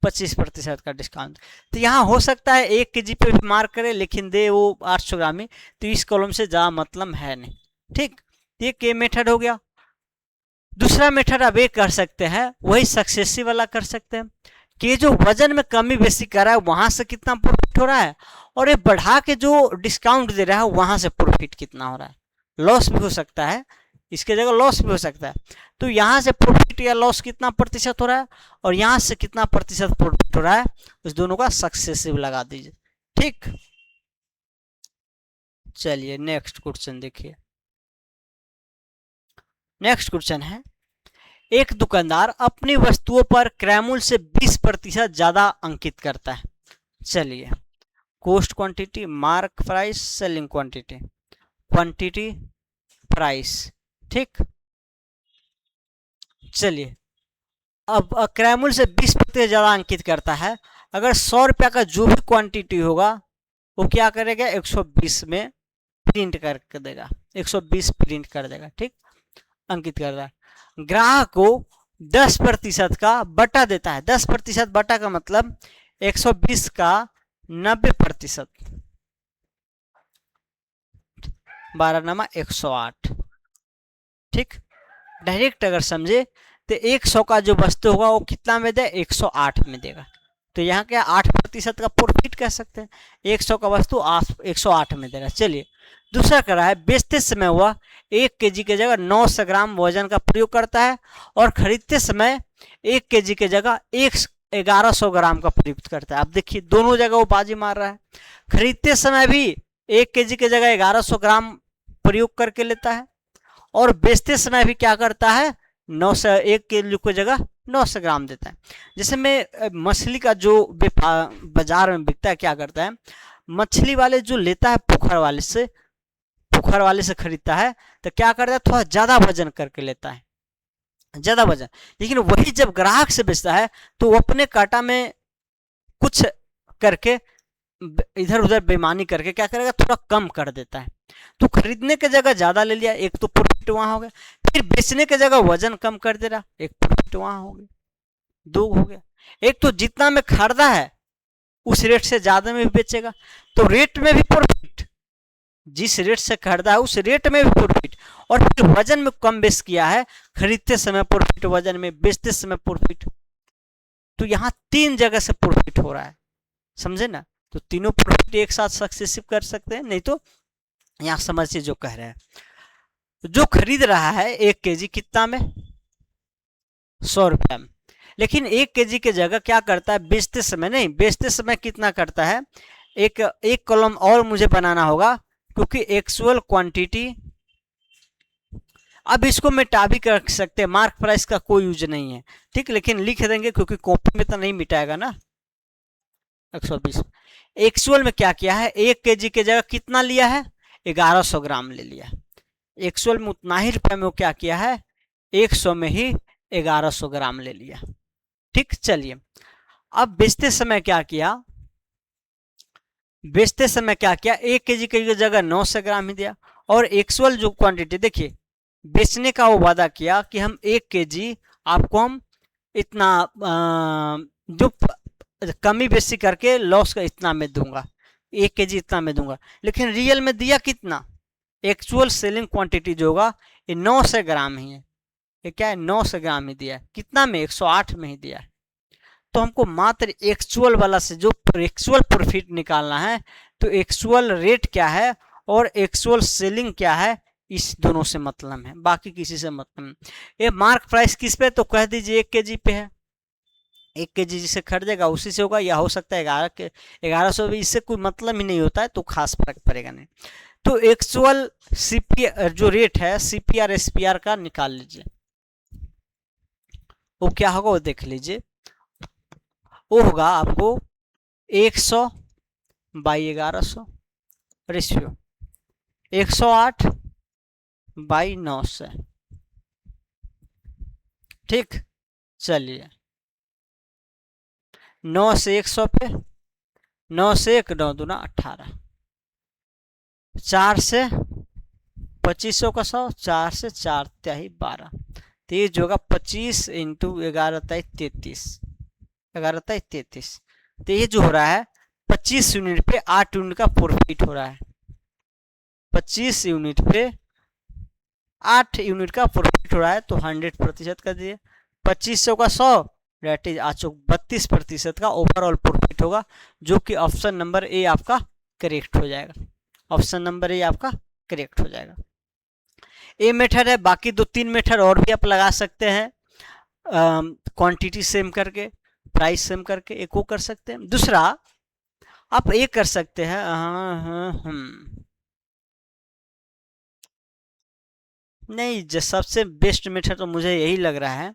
25% का डिस्काउंट। तो यहाँ हो सकता है 1 केजी पे भी मार्क करे लेकिन दे वो 800 ग्राम में, तो इस कॉलम से ज़्यादा मतलब है नहीं, ठीक। ये के मेथड हो गया। दूसरा मेथड अब ये कर सकते हैं, वही सक्सेसिव वाला कर सकते हैं कि जो वजन में कमी बेसी कर रहा है वहां से कितना प्रॉफिट हो रहा है, और ये बढ़ा के जो डिस्काउंट दे रहा है वहां से प्रॉफिट कितना हो रहा है। लॉस भी हो सकता है, इसके जगह लॉस भी हो सकता है। तो यहाँ से प्रॉफिट या लॉस कितना प्रतिशत हो रहा है और यहाँ से कितना प्रतिशत प्रॉफिट हो रहा है, उस दोनों का सक्सेसिव लगा दीजिए, ठीक। चलिए नेक्स्ट क्वेश्चन देखिए। नेक्स्ट क्वेश्चन है, एक दुकानदार अपनी वस्तुओं पर क्रय मूल्य से 20% ज्यादा अंकित करता है। चलिए cost quantity, mark price, selling quantity, quantity price, ठीक। चलिए अब क्रय मूल्य से 20% ज्यादा अंकित करता है, अगर 100 रुपया का जो भी क्वांटिटी होगा वो क्या करेगा 120 में प्रिंट करके देगा, 120 प्रिंट कर देगा, ठीक, अंकित कर रहा है। ग्राहक को 10% का बटा देता है, 10% बटा का मतलब 120 का 90%, 12×108, ठीक। डायरेक्ट अगर समझे तो 100 का जो वस्तु होगा वो कितना में दे 108 में देगा, तो यहाँ क्या 8% का प्रॉफिट कह सकते हैं, 100 का वस्तु 108 में दे रहा है। चलिए दूसरा कर रहा है, बेचते समय वह 1 केजी की जगह 900 ग्राम वजन का प्रयोग करता है और खरीदते समय 1 केजी की जगह 1100 ग्राम का प्रयोग करता है। अब देखिए दोनों जगह वो बाजी मार रहा है, खरीदते समय भी 1 केजी की जगह 1100 ग्राम प्रयोग करके लेता है और बेचते समय भी क्या करता है 900, 1 किलो की जगह 900 ग्राम देता है। जैसे मैं मछली का जो बाजार में बिकता है क्या करता है, मछली वाले जो लेता है पोखर वाले से खरीदता है तो क्या करता है थोड़ा ज्यादा वजन करके लेता है, ज्यादा वजन। लेकिन वही जब ग्राहक से बेचता है तो वो अपने काटा में कुछ करके इधर उधर बेईमानी करके क्या करेगा, थोड़ा कम कर देता है। तो खरीदने की जगह ज्यादा ले लिया, एक तो प्रॉफिट वहां हो गया। फिर बेचने की जगह वजन कम कर दे रहा, एक प्रॉफिट वहां हो गया, दो हो गया। एक तो जितना में खरीदा है उस रेट से ज्यादा में भी बेचेगा, तो रेट में भी प्रॉफिट, जिस रेट से खरीदा है उस रेट में भी प्रॉफिट। और फिर वजन में कम बेच किया है, खरीदते समय प्रॉफिट, वजन में, बेचते समय प्रॉफिट। तो यहाँ तीन जगह से प्रॉफिट हो रहा है, समझे ना। तो तीनों प्रॉफिट एक साथ सक्सेसिव कर सकते हैं, नहीं तो यहाँ समझिए जो कह रहे हैं, जो खरीद रहा है 1 kg कितना में, 100 रुपया में, लेकिन 1 kg की जगह क्या करता है, बेचते समय नहीं, बेचते समय कितना करता है, एक कॉलम और मुझे बनाना होगा, क्योंकि एक्चुअल क्वांटिटी, अब इसको मिटा भी कर सकते हैं, मार्क प्राइस का कोई यूज नहीं है, ठीक, लेकिन लिख देंगे क्योंकि कॉपी में तो नहीं मिटाएगा ना। 120 एक्चुअल में क्या किया है, 1 kg की जगह कितना लिया है, 1100 ग्राम ले लिया। एक्चुअल में उतना ही रुपए में वो क्या किया है, 100 में ही 1100 ग्राम ले लिया, ठीक। चलिए अब बेचते समय क्या किया, बेचते समय क्या किया, 1 kg की जगह 900 ग्राम ही दिया। और एक्चुअल जो क्वांटिटी देखिए, बेचने का वो वादा किया कि हम 1 kg आपको हम इतना जो कमी बेसी करके लॉस का इतना में दूंगा, 1 kg इतना में दूंगा, लेकिन रियल में दिया कितना, एक्चुअल सेलिंग क्वांटिटी जो होगा ये 900 ग्राम ही है, ये क्या है, 900 ग्राम ही दिया है, कितना में, 108 में ही दिया है। तो हमको मात्र एक्चुअल वाला से जो एक्चुअल प्रॉफिट निकालना है, तो एक्चुअल रेट क्या है और एक्चुअल सेलिंग क्या है, इस दोनों से मतलब है, बाकी किसी से मतलब नहीं। ये मार्क प्राइस किस पे, तो कह दीजिए 1 kg पे है, 1 kg जिसे खरीदेगा उसी से होगा, या हो सकता है 1100 भी, इससे कोई मतलब ही नहीं होता है, तो खास फर्क पड़ेगा नहीं। तो एक्चुअल सीपीआर जो रेट है, सीपीआर एसपीआर का निकाल लीजिए, वो क्या होगा वो देख लीजिए, वो होगा आपको 100 बाई 1100 रेशियो 108 बाई 900, ठीक। चलिए 9 से 100 पे, 9 से 1 9 दूना 18, 4 से 2500 का 100, 4 से 4 तिहाई 12, तेज होगा 25 इंटू 11 33, 11 33। तो ये जो हो रहा है 25 यूनिट पे 8 यूनिट का प्रॉफिट हो रहा है, 25 यूनिट पे 8 यूनिट का प्रॉफिट हो रहा है, तो 100% कर दिए, 2500 का 100 डेट इज 32% का ओवरऑल प्रॉफिट होगा, जो कि ऑप्शन नंबर ए आपका करेक्ट हो जाएगा, ऑप्शन नंबर ए आपका करेक्ट हो जाएगा। ए मेथड है, बाकी 2-3 मेथड और भी आप लगा सकते हैं, क्वांटिटी सेम करके, प्राइस सेम करके, एक वो कर सकते हैं। दूसरा आप ये कर सकते हैं, नहीं, जो सबसे बेस्ट मेथड तो मुझे यही लग रहा है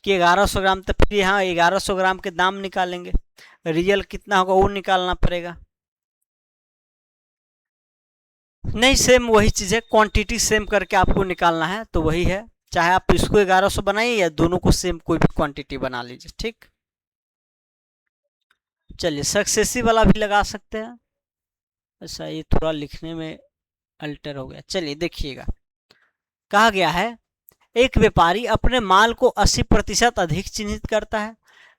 कि 1100 ग्राम, तो फिर यहाँ 1100 ग्राम के दाम निकालेंगे, रियल कितना होगा वो निकालना पड़ेगा। नहीं, सेम वही चीज़ है, क्वांटिटी सेम करके आपको निकालना है, तो वही है, चाहे आप इसको 1100 बनाइए या दोनों को सेम कोई भी क्वांटिटी बना लीजिए, ठीक। चलिए सक्सेसिव वाला भी लगा सकते हैं, ऐसा ये थोड़ा लिखने में अल्टर हो गया। चलिए देखिएगा, कहा गया है एक व्यापारी अपने माल को 80% अधिक चिन्हित करता है,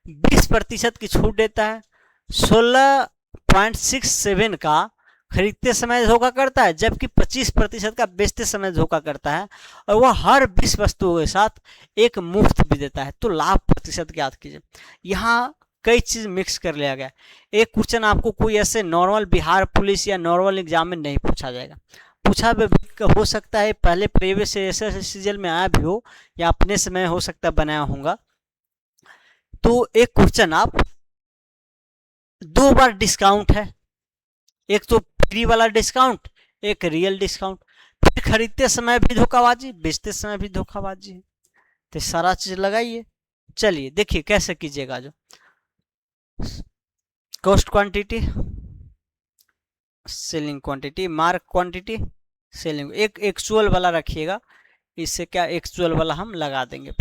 20% की छूट देता है, 16.67 का खरीदते समय धोखा करता है, जबकि 25% का बेचते समय धोखा करता है, और वह हर 20 वस्तुओं के साथ एक मुफ्त भी देता है। तो लाभ प्रतिशत ज्ञात कीजिए। यहाँ कई चीज मिक्स कर लिया गया। एक क्वेश्चन आपको कोई ऐसे नॉर्मल बिहार पुलिस या नॉर्मल एग्जाम में नहीं पूछा जाएगा, पूछा भी हो सकता है पहले प्रीवियस सीजन में आया भी हो, या अपने समय हो सकता है बनाया होगा। तो एक क्वेश्चन आप 2 बार डिस्काउंट है, एक तो फ्री वाला डिस्काउंट, एक रियल डिस्काउंट, फिर खरीदते समय भी धोखाबाजी, बेचते समय भी धोखाबाजी है, तो सारा चीज लगाइए। चलिए देखिए कैसे कीजिएगा, जो cost quantity, selling quantity, mark quantity, selling, एक एक्चुअल वाला रखिएगा, इससे क्या एक्चुअल वाला हम लगा देंगे।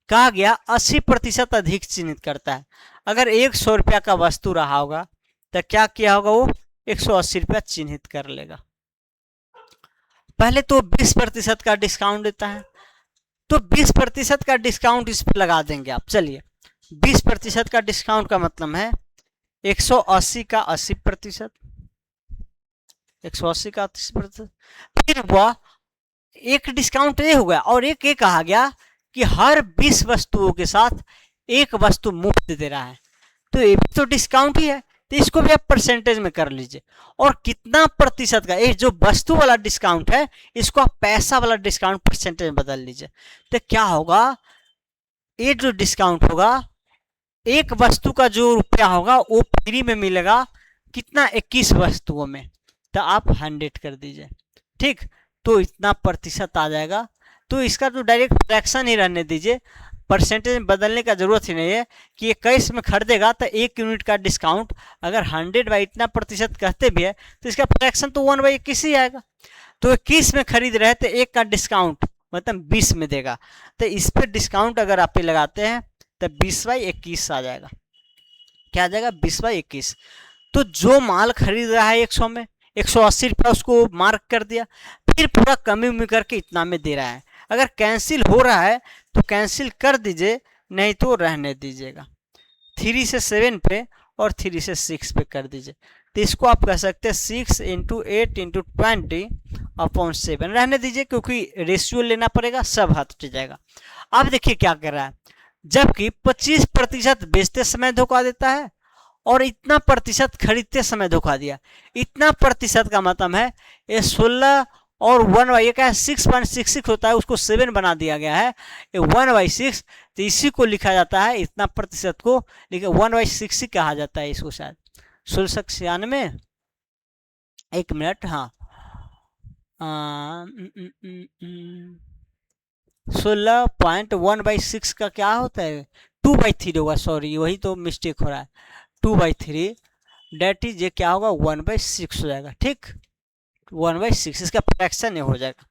कहा गया 80% अधिक चिन्हित करता है। अगर 100 रुपया का वस्तु रहा होगा तो क्या किया होगा, वो 180 रुपया चिन्हित कर लेगा। पहले तो 20% का डिस्काउंट देता है, तो 20% का डिस्काउंट इस पर लगा देंगे आप। चलिए 20% का डिस्काउंट का मतलब है 180 का 80%, 180 का 80%। फिर वह एक डिस्काउंट ये हो गया, और एक ये कहा गया कि हर 20 वस्तुओं के साथ एक वस्तु मुफ्त दे रहा है, तो ये भी तो डिस्काउंट ही है, तो इसको भी आप परसेंटेज में कर लीजिए। और कितना प्रतिशत का, ये जो वस्तु वाला डिस्काउंट है इसको आप पैसा वाला डिस्काउंट परसेंटेज में बदल लीजिए। तो क्या होगा, ये जो डिस्काउंट होगा, एक वस्तु का जो रुपया होगा वो फ्री में मिलेगा, कितना, 21 वस्तुओं में, तो आप 100 कर दीजिए। ठीक, तो इतना प्रतिशत आ जाएगा। तो इसका तो डायरेक्ट फ्रैक्शन ही रहने दीजिए, परसेंटेज में बदलने का जरूरत ही नहीं है कि 21 में खरीदेगा तो 1 यूनिट का डिस्काउंट, अगर 100 बाई इतना प्रतिशत कहते भी है तो इसका फ्रैक्शन तो 1/21 ही आएगा। तो 21 में खरीद रहे तो 1 का डिस्काउंट मतलब 20 में देगा, तो इस पर डिस्काउंट अगर आप लगाते हैं तो 20/21 आ जाएगा। क्या आ जाएगा, 20/21। तो जो माल खरीद रहा है 100 में, 180 रुपया उसको मार्क कर दिया, फिर पूरा कमी उमी करके इतना में दे रहा है। अगर कैंसिल हो रहा है तो कैंसिल कर दीजिए, नहीं तो रहने दीजिएगा। 3 से 7 पे और 3 से 6 पे कर दीजिए। तो इसको आप कह सकते हैं 6 × 8 × 20/7 रहने दीजिए, क्योंकि रेशियो लेना पड़ेगा, सब हट जाएगा। अब देखिए क्या कर रहा है, जबकि 25% बेचते समय धोखा देता है और इतना प्रतिशत खरीदते समय धोखा दिया। इतना प्रतिशत का मतलब है ये 16 और 1/, क्या है 6.66 होता है, उसको 7 बना दिया गया है, ये 1/6, तो इसी को लिखा जाता है, इतना प्रतिशत को लिखा 1/6 ही कहा जाता है इसको, शायद 1696। 1 मिनट, हाँ 16.1/6 का क्या होता है, 2/3 होगा, सॉरी वही तो मिस्टेक हो रहा है, 2/3 डेट इज ये क्या होगा 1/6 हो जाएगा। ठीक, 1/6 इसका फ्रैक्शन ये हो जाएगा।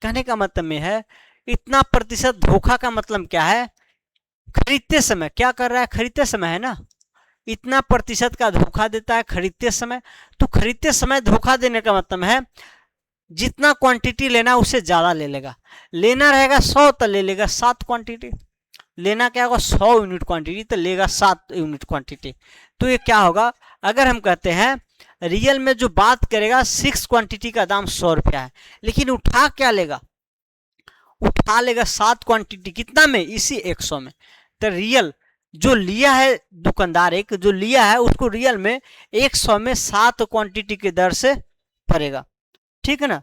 कहने का मतलब में है इतना प्रतिशत धोखा का मतलब क्या है, खरीदते समय क्या कर रहा है, खरीदते समय है ना, इतना प्रतिशत का धोखा देता है खरीदते समय। तो खरीदते समय धोखा देने का मतलब है जितना क्वांटिटी लेना उससे ज़्यादा ले लेगा। लेना रहेगा 100 तो ले लेगा 7 क्वांटिटी, लेना क्या होगा 100 यूनिट क्वांटिटी तो लेगा 7 यूनिट क्वांटिटी। तो ये क्या होगा, अगर हम कहते हैं रियल में जो बात करेगा 6 क्वांटिटी का दाम 100 रुपया है, लेकिन उठा क्या लेगा, उठा लेगा 7 क्वांटिटी, कितना में, इसी 100 में। तो रियल जो लिया है दुकानदार, एक जो लिया है उसको रियल में 100 में 7 क्वांटिटी के दर से पड़ेगा। ठीक है ना।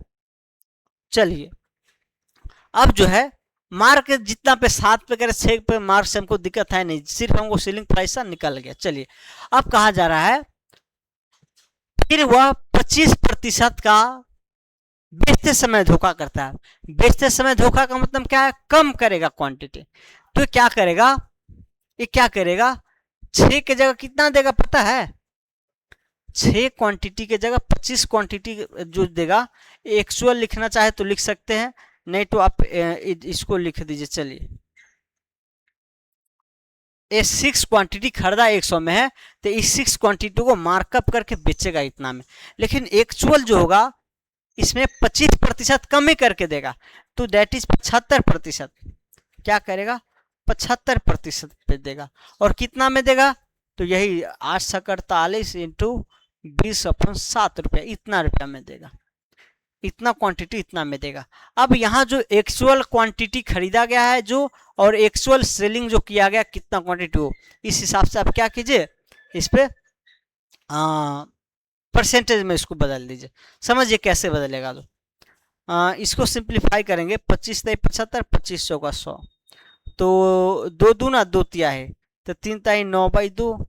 चलिए अब जो है मार्क जितना पे 7 पे करे 6 पे मार्क से हमको दिक्कत है नहीं, सिर्फ हमको सीलिंग प्राइस निकल गया। चलिए अब कहा जा रहा है फिर वह 25% का बेचते समय धोखा करता है। बेचते समय धोखा का मतलब क्या है, कम करेगा क्वांटिटी। तो क्या करेगा, ये क्या करेगा, 6 की जगह कितना देगा पता है, 6 क्वांटिटी की जगह 25 क्वांटिटी जो देगा। एक्चुअल लिखना चाहे तो लिख सकते हैं, नहीं तो आप इसको लिख दीजिए। चलिए ये 6 क्वांटिटी खरीदा 100 में है, तो इस 6 क्वांटिटी को मार्कअप करके बेचेगा इतना में। लेकिन एक्चुअल जो होगा इसमें 25% कम ही करके देगा, तो दैट इज 75%। क्या करेगा, 75% पे देगा। और कितना में देगा, तो यही 848 × 20/7 रुपया, इतना रुपया में देगा, इतना क्वांटिटी इतना में देगा। अब यहाँ जो एक्चुअल क्वांटिटी खरीदा गया है जो, और एक्चुअल सेलिंग जो किया गया कितना क्वांटिटी हो, इस हिसाब से आप क्या कीजिए, इस पे परसेंटेज में इसको बदल दीजिए। समझिए कैसे बदलेगा। तो इसको सिंप्लीफाई करेंगे, 25 × 75, 25 × 100, तो 2 दूना 2 तिया है, तो 3 × 9/2,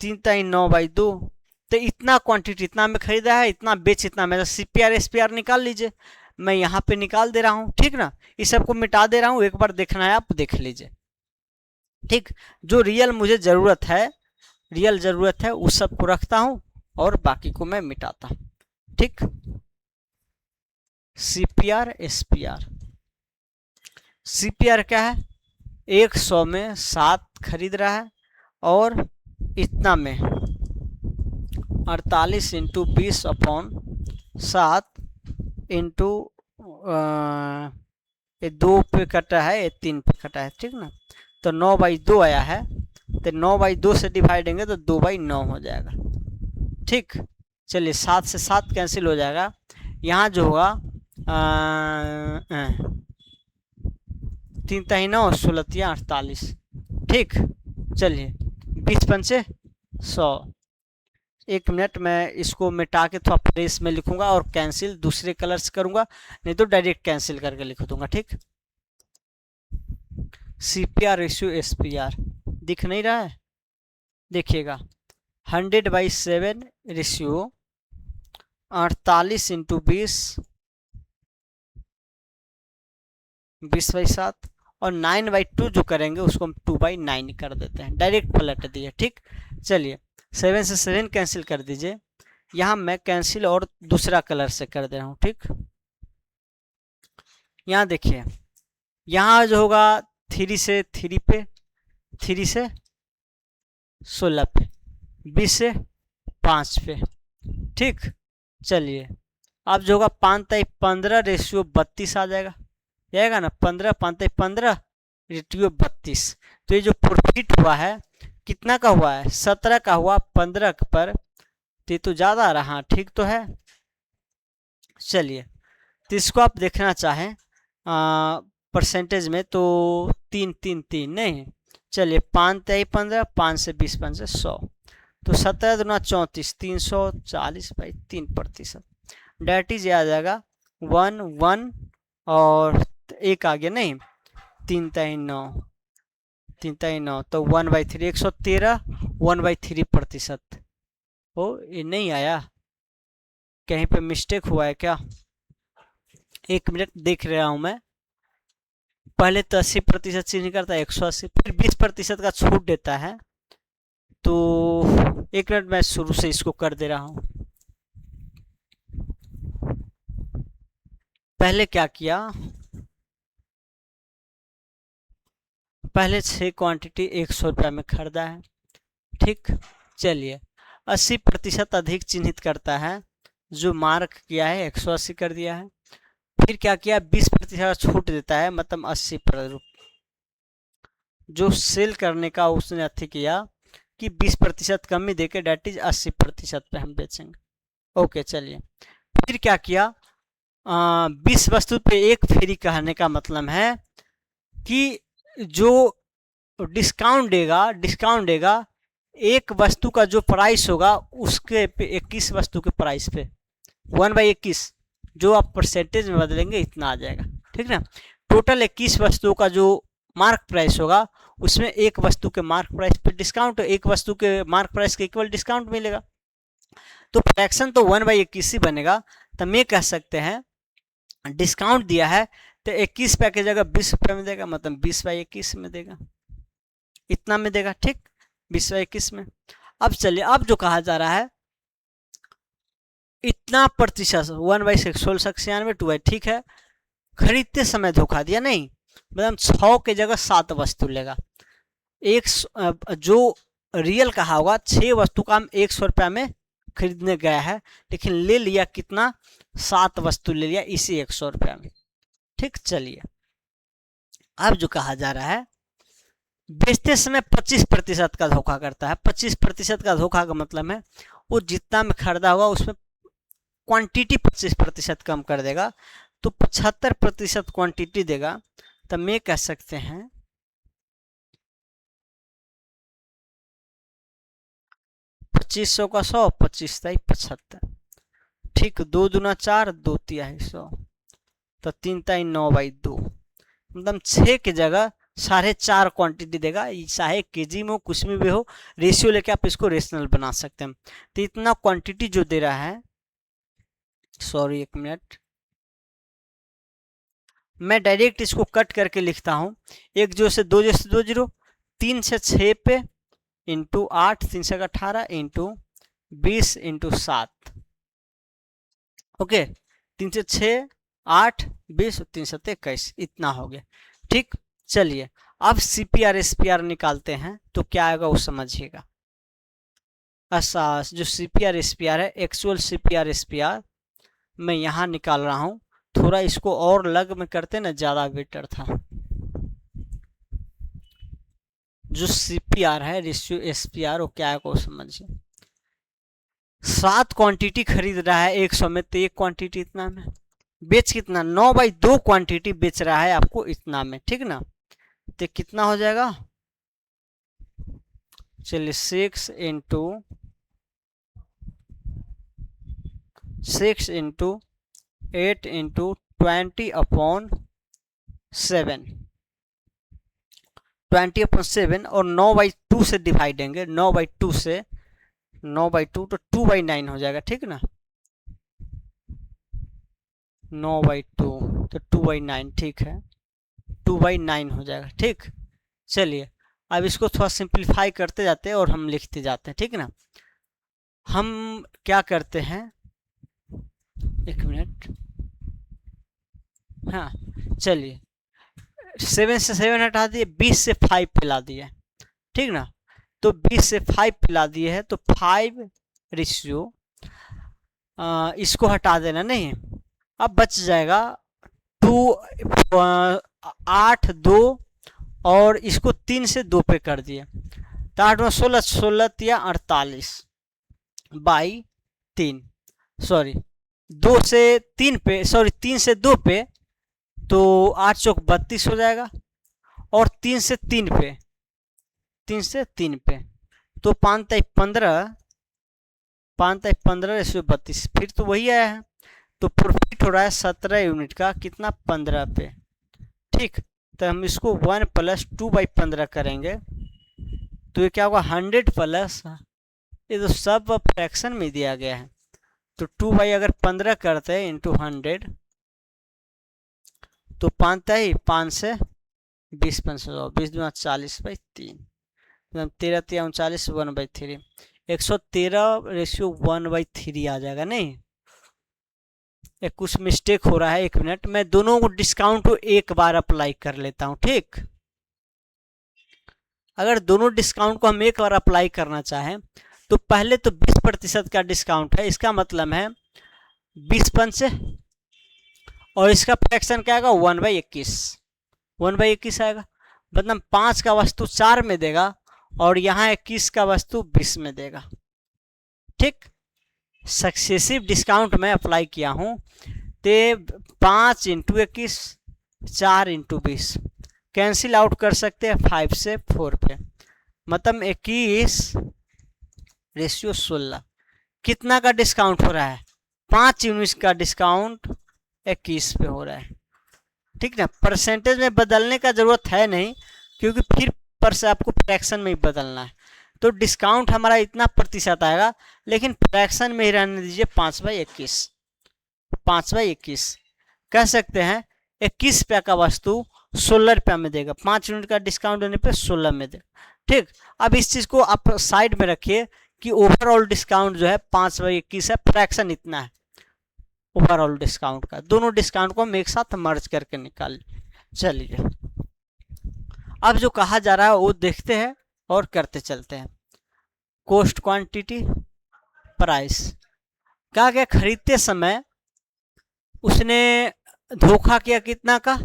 3 × 9/2, तो इतना क्वांटिटी इतना में खरीदा है, इतना बेच इतना में। CPR SPR निकाल लीजिए, मैं यहाँ पे निकाल दे रहा हूँ। ठीक ना, इस सबको मिटा दे रहा हूँ, एक बार देखना है आप देख लीजिए। ठीक, जो रियल मुझे ज़रूरत है, रियल ज़रूरत है उस सब को रखता हूँ और बाकी को मैं मिटाता हूँ। ठीक, CPR SPR, CPR क्या है, 100 में 7 खरीद रहा है और इतना में 48 इंटू 20 अपॉन 7 इंटू ये 2 पे कटा है, ये 3 पे कटा है, ठीक ना। तो 9/2 आया है, तो 9/2 से डिवाइड देंगे तो 2/9 हो जाएगा, ठीक। चलिए 7 से 7 कैंसिल हो जाएगा, यहाँ जो होगा 3 × 9 16 48, ठीक। चलिए 20 पंचे 100। एक मिनट, मैं इसको मिटा के थोड़ा प्रेस में लिखूंगा और कैंसिल दूसरे कलर से करूंगा, नहीं तो डायरेक्ट कैंसिल करके लिख दूंगा, ठीक। CPR रेशियो SPR दिख नहीं रहा है, देखिएगा 100/7 रेशियो 48 इंटू 20 20/7 और 9/2 जो करेंगे उसको हम 2/9 कर देते हैं, डायरेक्ट पलट दिए, ठीक। चलिए 7 से 7 कैंसिल कर दीजिए, यहाँ मैं कैंसिल और दूसरा कलर से कर दे रहा हूँ, ठीक। यहाँ देखिए, यहाँ जो होगा 3 से 3 पे, 3 से 16 पे, 20 से 5 पे, ठीक। चलिए अब जो होगा 5/15 रेशियो 32 आ जाएगा, जाएगा ना, 15 5/15 रेशियो 32। तो ये जो प्रॉफिट हुआ है कितना का हुआ है, 17 का हुआ 15 पर, तो ज़्यादा आ रहा, ठीक तो है। चलिए तो इसको आप देखना चाहें परसेंटेज में तो 3 3 3 नहीं, चलिए 5×15 5 से 20 5 से 100, तो 17 दूना 34 340/3%, डेट इज आ जाएगा 1 1 और 1 आ गया, नहीं 3 × 9 3 × 9 तो 1/3 113 1/3%। ओ ये नहीं आया, कहीं पे मिस्टेक हुआ है क्या, एक मिनट देख रहा हूं मैं। पहले तो 80% चेंज करता है 180, फिर 20% का छूट देता है, तो एक मिनट मैं शुरू से इसको कर दे रहा हूं। पहले क्या किया, पहले 6 क्वांटिटी 100 रुपया में खरीदा है, ठीक। चलिए 80% अधिक चिन्हित करता है, जो मार्क किया है 180 कर दिया है, फिर क्या किया 20% छूट देता है, मतलब 80%, जो सेल करने का उसने अथी किया कि 20% कमी देके डेट इज 80% पे हम बेचेंगे, ओके। चलिए फिर क्या किया, 20 वस्तु पे एक फ्री कहने का मतलब है कि जो डिस्काउंट देगा एक वस्तु का जो प्राइस होगा उसके पे 21 वस्तु के प्राइस पे 1/21, जो आप परसेंटेज में बदलेंगे इतना आ जाएगा, ठीक ना। टोटल 21 वस्तुओं का जो मार्क प्राइस होगा उसमें एक वस्तु के मार्क प्राइस पे डिस्काउंट, एक वस्तु के मार्क प्राइस के इक्वल डिस्काउंट मिलेगा, तो फ्रैक्शन तो 1/21 ही बनेगा। तो मैं कह सकते हैं डिस्काउंट दिया है तो 21 रुपये की जगह 20 रुपये में देगा, मतलब 20/21 में देगा, इतना में देगा, ठीक 20/21 में। अब चलिए, अब जो कहा जा रहा है इतना प्रतिशत 1/1696 2, ठीक है। खरीदते समय धोखा दिया नहीं, मतलब 6 की जगह 7 वस्तु लेगा, एक जो रियल कहा होगा 6 वस्तु का हम 100 रुपया में खरीदने गया है, लेकिन ले लिया कितना, 7 वस्तु ले लिया इसी 100 रुपया में, ठीक। चलिए अब जो कहा जा रहा है बेचते समय 25% का धोखा करता है। 25% का धोखा का मतलब है वो जितना में खरीदा होगा उसमें क्वांटिटी 25% कम कर देगा, तो 75% क्वांटिटी देगा। तो मैं कह सकते हैं 2500 का 100 25 75, ठीक। 2 दूना 4 2 तिहाई 100, तो 3 × 9/2, मतलब 6 की जगह 4.5 क्वांटिटी देगा, चाहे केजी में हो कुछ में भी हो, रेशियो लेके आप इसको रेशनल बना सकते हैं। तो इतना क्वांटिटी जो दे रहा है, सॉरी एक मिनट, मैं डायरेक्ट इसको कट करके लिखता हूँ, 1 0 से 2 0 से 2 0, 3 से 6 पे इंटू 8 3 से 18 इंटू 20 इंटू 7, ओके। 3 से 6 8 20 3 से 21, इतना हो गया, ठीक। चलिए अब CPR SPR निकालते हैं तो क्या आएगा वो समझिएगा। ऐसा जो CPR SPR है, एक्चुअल CPR SPR मैं यहाँ निकाल रहा हूँ। थोड़ा इसको और लग में करते ना, ज़्यादा बेटर था। जो CPR है, रेशियो SPR, वो क्या है को समझिए। 7 क्वांटिटी खरीद रहा है 100 में, तो एक क्वांटिटी इतना में बेच कितना, 9/2 क्वांटिटी बेच रहा है आपको इतना में, ठीक ना। तो कितना हो जाएगा, चलिए 6 इंटू 8 इंटू 20/7, 20/7 और 9/2 से डिवाइड देंगे, 9/2 से, 9/2 तो 2/9 हो जाएगा, ठीक ना। 9/2 तो 2/9, ठीक है, 2/9 हो जाएगा, ठीक। चलिए अब इसको थोड़ा सिंप्लीफाई करते जाते हैं और हम लिखते जाते हैं, ठीक ना। हम क्या करते हैं, एक मिनट, हाँ चलिए, 7 से 7 हटा दिए, 20 से 5 पिला दिए, ठीक ना। तो 20 से 5 पिला दिए है, तो 5 रेशियो, इसको हटा देना नहीं, अब बच जाएगा 2, 8, 2 और इसको 3 से 2 पे कर दिए, तो 8 में 16, 16 या 48/3, सॉरी 2 से 3 पे, सॉरी 3 से 2 पे, तो 8 चौक 32 हो जाएगा, और 3 से 3 पे, 3 से 3 पे, तो 5/15, 5/15 रेशियो 32, फिर तो वही आया है। तो प्रॉफिट हो रहा है 17 यूनिट का, कितना, 15 पे, ठीक। तो हम इसको 1 + 2/15 करेंगे, तो ये क्या होगा, 100 प्लस, ये तो सब फ्रैक्शन में दिया गया है, तो 2/15 करते हैं इंटू 100, तो 5 से 20, 20 दूना 40/3, 13 39, 1/3, 113 रेशियो 1/3 आ जाएगा, नहीं एक कुछ मिस्टेक हो रहा है, 1 मिनट, मैं दोनों को डिस्काउंट को एक बार अप्लाई कर लेता हूं, ठीक। अगर दोनों डिस्काउंट को हम एक बार अप्लाई करना चाहें, तो पहले तो 20% का डिस्काउंट है, इसका मतलब है 20 पंचे, और इसका फ्रैक्शन क्या आएगा, 1/21, 1/21 आएगा, मतलब 5 का वस्तु 4 में देगा, और यहाँ 21 का वस्तु 20 में देगा, ठीक। सक्सेसिव डिस्काउंट में अप्लाई किया हूँ, ते 5 इंटू 21, 4 इंटू 20, कैंसिल आउट कर सकते हैं 5 से 4 पे, मतलब 21 रेशियो 16, कितना का डिस्काउंट हो रहा है, 5 यूनिट का डिस्काउंट 21 पे हो रहा है, ठीक ना। परसेंटेज में बदलने का जरूरत है नहीं, क्योंकि फिर पर से आपको फ्रैक्शन में ही बदलना है, तो डिस्काउंट हमारा इतना प्रतिशत आएगा, लेकिन फ्रैक्शन में ही रहने दीजिए, 5/21, 5/21 कह सकते हैं, 21 रुपया का वस्तु 16 रुपया में देगा, 5 यूनिट का डिस्काउंट देने पे 16 में देगा, ठीक। अब इस चीज को आप साइड में रखिए कि ओवरऑल डिस्काउंट जो है 5/21 है, फ्रैक्शन इतना है ओवरऑल डिस्काउंट का, दोनों डिस्काउंट को हम एक साथ मर्ज करके निकाल। चलिए अब जो कहा जा रहा है वो देखते हैं और करते चलते हैं। कॉस्ट, क्वांटिटी, प्राइस, क्या क्या खरीदते समय उसने धोखा किया, कितना का,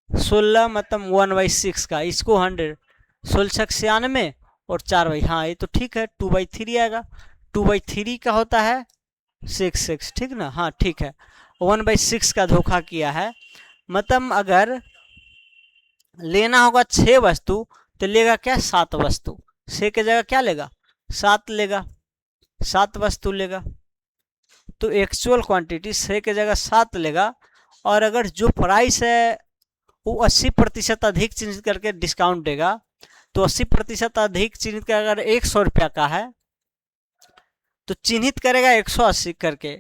16, मतलब 1/6 का, इसको 100, 1696 और 4, हाँ ये तो ठीक है, 2/3 आएगा, 2/3 का होता है 6, ठीक ना, हाँ ठीक है, 1/6 का धोखा किया है, मतलब अगर लेना होगा 6 वस्तु, तो लेगा क्या, 7 वस्तु, 6 की जगह क्या लेगा, 7 लेगा, 7 वस्तु लेगा, तो एक्चुअल क्वांटिटी 6 की जगह 7 लेगा, और अगर जो प्राइस है वो 80% अधिक चिन्हित करके डिस्काउंट देगा, तो 80% अधिक चिन्हित कर, अगर 100 रुपया का है तो चिन्हित करेगा 180 करके,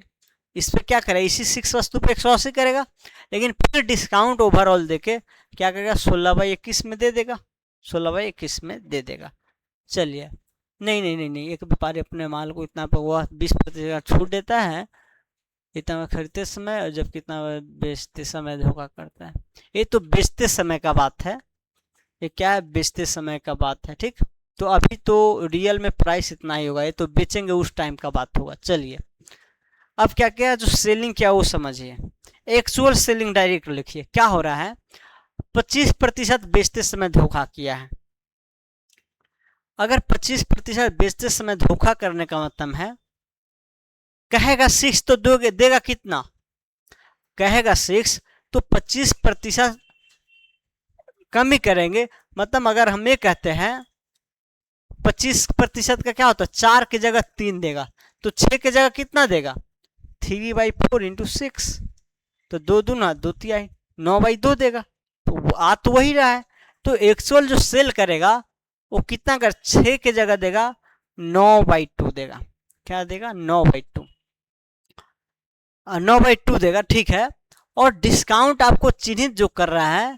इस पर क्या करेगा, इसी 6 वस्तु पे 180 करेगा, लेकिन फिर डिस्काउंट ओवरऑल देके क्या करेगा, 16/21 में दे देगा, 16/21 में दे देगा। चलिए नहीं नहीं नहीं नहीं, एक व्यापारी अपने माल को इतना पर वह 20% छूट देता है, इतना खरीदते समय, और जब कितना बेचते समय धोखा करता है। ये तो बेचते समय का बात है, ये क्या है, बेचते समय का बात है, ठीक। तो अभी तो रियल में प्राइस इतना ही होगा, ये तो बेचेंगे उस टाइम का बात होगा। चलिए अब क्या क्या जो सेलिंग क्या वो समझिए। एक्चुअल सेलिंग डायरेक्ट लिखिए। क्या हो रहा है, 25% बेचते समय धोखा किया है। अगर 25% बेचते समय धोखा करने का मतलब है, कहेगा 6 तो दोगे, देगा कितना, कहेगा 6 तो 25% कमी करेंगे। मतलब अगर हम ये कहते हैं 25% का क्या होता है, 4 की जगह 3 देगा, तो 6 की जगह कितना देगा, 3/4 इंटू 6, तो 2 दूना 2 तिहाई, 9/2 देगा। तो आ तो वही रहा है। तो एक्चुअल जो सेल करेगा वो कितना कर, 6 की जगह देगा 9/2 देगा। क्या देगा, 9/2, 9/2 देगा, ठीक है। और डिस्काउंट आपको चिन्हित जो कर रहा है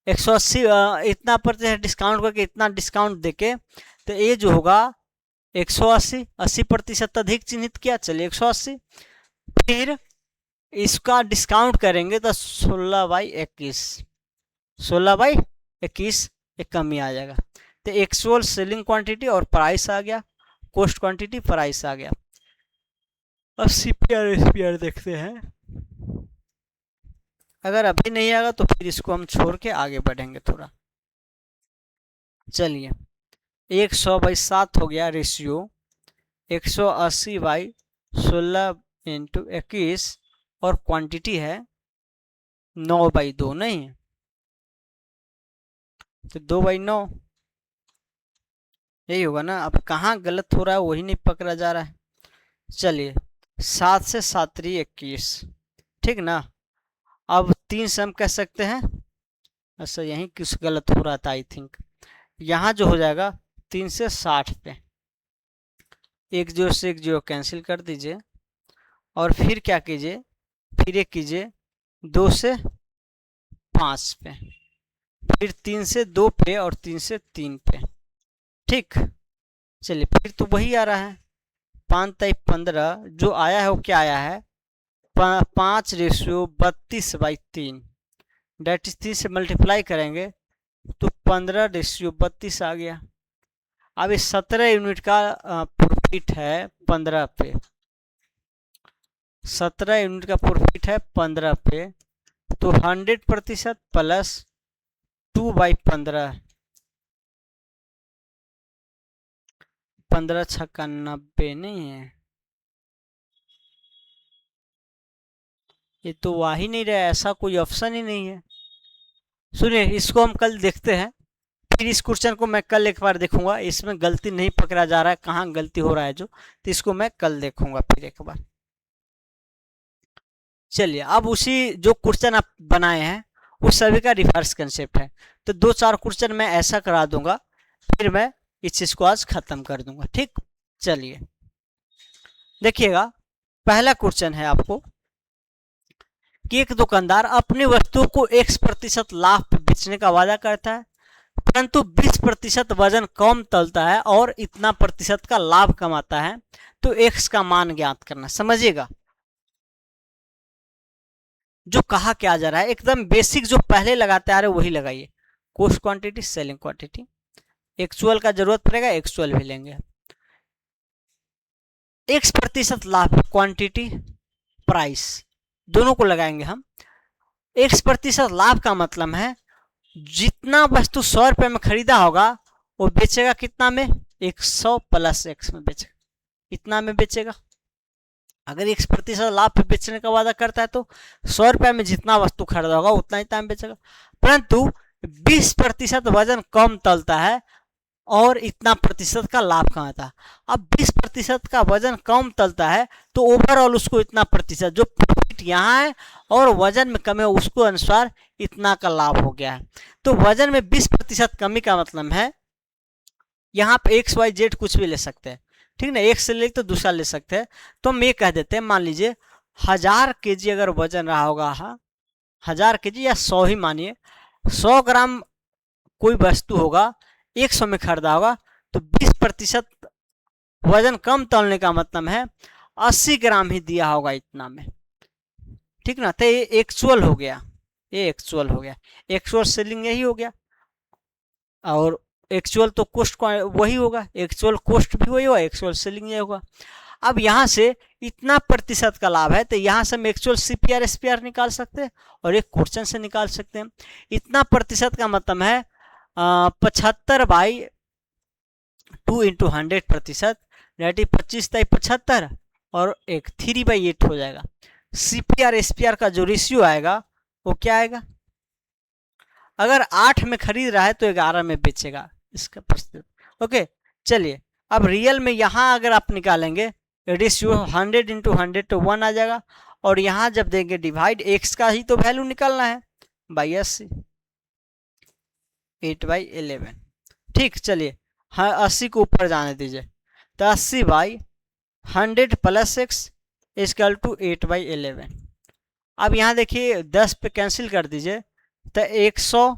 180 इतना प्रतिशत डिस्काउंट करके, इतना डिस्काउंट देके, तो ये जो होगा 180, 80% अधिक चिन्हित किया, चलिए 180। फिर इसका डिस्काउंट करेंगे तो 16/21, 16/21 एक कमी आ जाएगा। तो एक्चुअल सेलिंग क्वांटिटी और प्राइस आ गया, कॉस्ट क्वांटिटी प्राइस आ गया। अब सीपीआर एसपीआर देखते हैं। अगर अभी नहीं आएगा तो फिर इसको हम छोड़ के आगे बढ़ेंगे थोड़ा। चलिए 100/7 हो गया रेशियो, 180/16 इंटू 21, और क्वांटिटी है 9/2, नहीं तो 2/9 यही होगा ना। अब कहाँ गलत हो रहा है वही नहीं पकड़ा जा रहा है। चलिए 7 से 7 21, ठीक ना। अब 3 से हम कह सकते हैं, अच्छा यहीं कुछ गलत हो रहा था आई थिंक। यहाँ जो हो जाएगा 3 से 60 पे, 1 0 से 1 0 कैंसिल कर दीजिए, और फिर क्या कीजिए, फिर एक कीजिए 2 से 5 पे, फिर 3 से 2 पे, और 3 से 3 पे, ठीक। चलिए फिर तो वही आ रहा है 5/15, जो आया है वो क्या आया है, 5/32/3, डेट इज 3 से मल्टीप्लाई करेंगे तो 15/32 आ गया। अब इस 17 यूनिट का प्रॉफिट है 15 पे, 17 यूनिट का प्रॉफिट है 15 पे, तो 100% प्लस 2/15, 15 छक्का 90 नहीं है, ये तो आ ही नहीं रहा है, ऐसा कोई ऑप्शन ही नहीं है। सुनिए इसको हम कल देखते हैं, फिर इस क्वेश्चन को मैं कल एक बार देखूंगा, इसमें गलती नहीं पकड़ा जा रहा है, कहाँ गलती हो रहा है जो, तो इसको मैं कल देखूंगा फिर एक बार। चलिए अब उसी जो क्वेश्चन आप बनाए हैं उस सभी का रिवर्स कंसेप्ट है, तो 2-4 क्वेश्चन मैं ऐसा करा दूंगा, फिर मैं इस चीज को आज खत्म कर दूंगा, ठीक। चलिए देखिएगा, पहला क्वेश्चन है आपको कि एक दुकानदार अपनी वस्तु को X% लाभ पे बेचने का वादा करता है, परंतु 20% वजन कम तलता है और इतना प्रतिशत का लाभ कमाता है, तो X का मान ज्ञात करना। समझिएगा जो कहा क्या जा रहा है, एकदम बेसिक जो पहले लगाते आ रहे वही लगाइए, cost quantity selling quantity, actual का जरूरत पड़ेगा एक्चुअल भी लेंगे, X% लाभ क्वांटिटी प्राइस दोनों को लगाएंगे हम। X% लाभ का मतलब है जितना वस्तु 100 रुपए में खरीदा होगा वो बेचेगा कितना में, 100 + X में बेचेगा, इतना में बेचेगा। अगर X% लाभ पे बेचने का वादा करता है तो 100 रुपए में जितना वस्तु खरीदा होगा उतना ही दाम बेचेगा, परंतु 20% वजन कम तलता है और इतना प्रतिशत का लाभ कमाता है। अब 20% का वजन कम तलता है तो ओवरऑल उसको इतना प्रतिशत जो प्रॉफिट यहाँ है और वजन में कमी है उसको अनुसार इतना का लाभ हो गया है। तो वजन में 20% कमी का मतलब है यहाँ पे XYZ कुछ भी ले सकते हैं, ठीक ना, एक से ले तो दूसरा ले सकते हैं। तो हम ये कह देते हैं, मान लीजिए 1000 kg अगर वजन रहा होगा, 1000 kg या 100 ही मानिए, 100 ग्राम कोई वस्तु होगा 100 में खरीदा होगा, तो 20% वजन कम तोलने का मतलब है 80 ग्राम ही दिया होगा इतना में, ठीक ना। तो ये एक्चुअल हो गया, ये एक्चुअल हो गया, एक्चुअल सेलिंग यही हो गया। और एक्चुअल तो कॉस्ट वही होगा, एक्चुअल कॉस्ट भी वही होगा, एक्चुअल सेलिंग ये होगा। अब यहाँ से इतना प्रतिशत का लाभ है तो यहाँ से हम एक्चुअल सीपीआर एसपीआर निकाल सकते हैं और एक क्वेश्चन से निकाल सकते हैं। इतना प्रतिशत का मतलब है 75/2 इंटू 100%, डेट 25/75 और एक 3/8 हो जाएगा। सीपीआर एसपीआर का जो रेशियो आएगा वो क्या आएगा, अगर 8 में खरीद रहा है तो 11 में बेचेगा इसका प्रतिशत। ओके चलिए, अब रियल में यहाँ अगर आप निकालेंगे रेशियो 100 इंटू 100 तो 1 आ जाएगा, और यहाँ जब देंगे डिवाइड एक्स का ही तो वैल्यू निकालना है बाई 80, 8/11। ठीक, चलिए हाँ 80 को ऊपर जाने दीजिए, तो 80/100 प्लस एक्स इजकल टू 8/11। अब यहाँ देखिए 10 पे कैंसिल कर दीजिए तो 100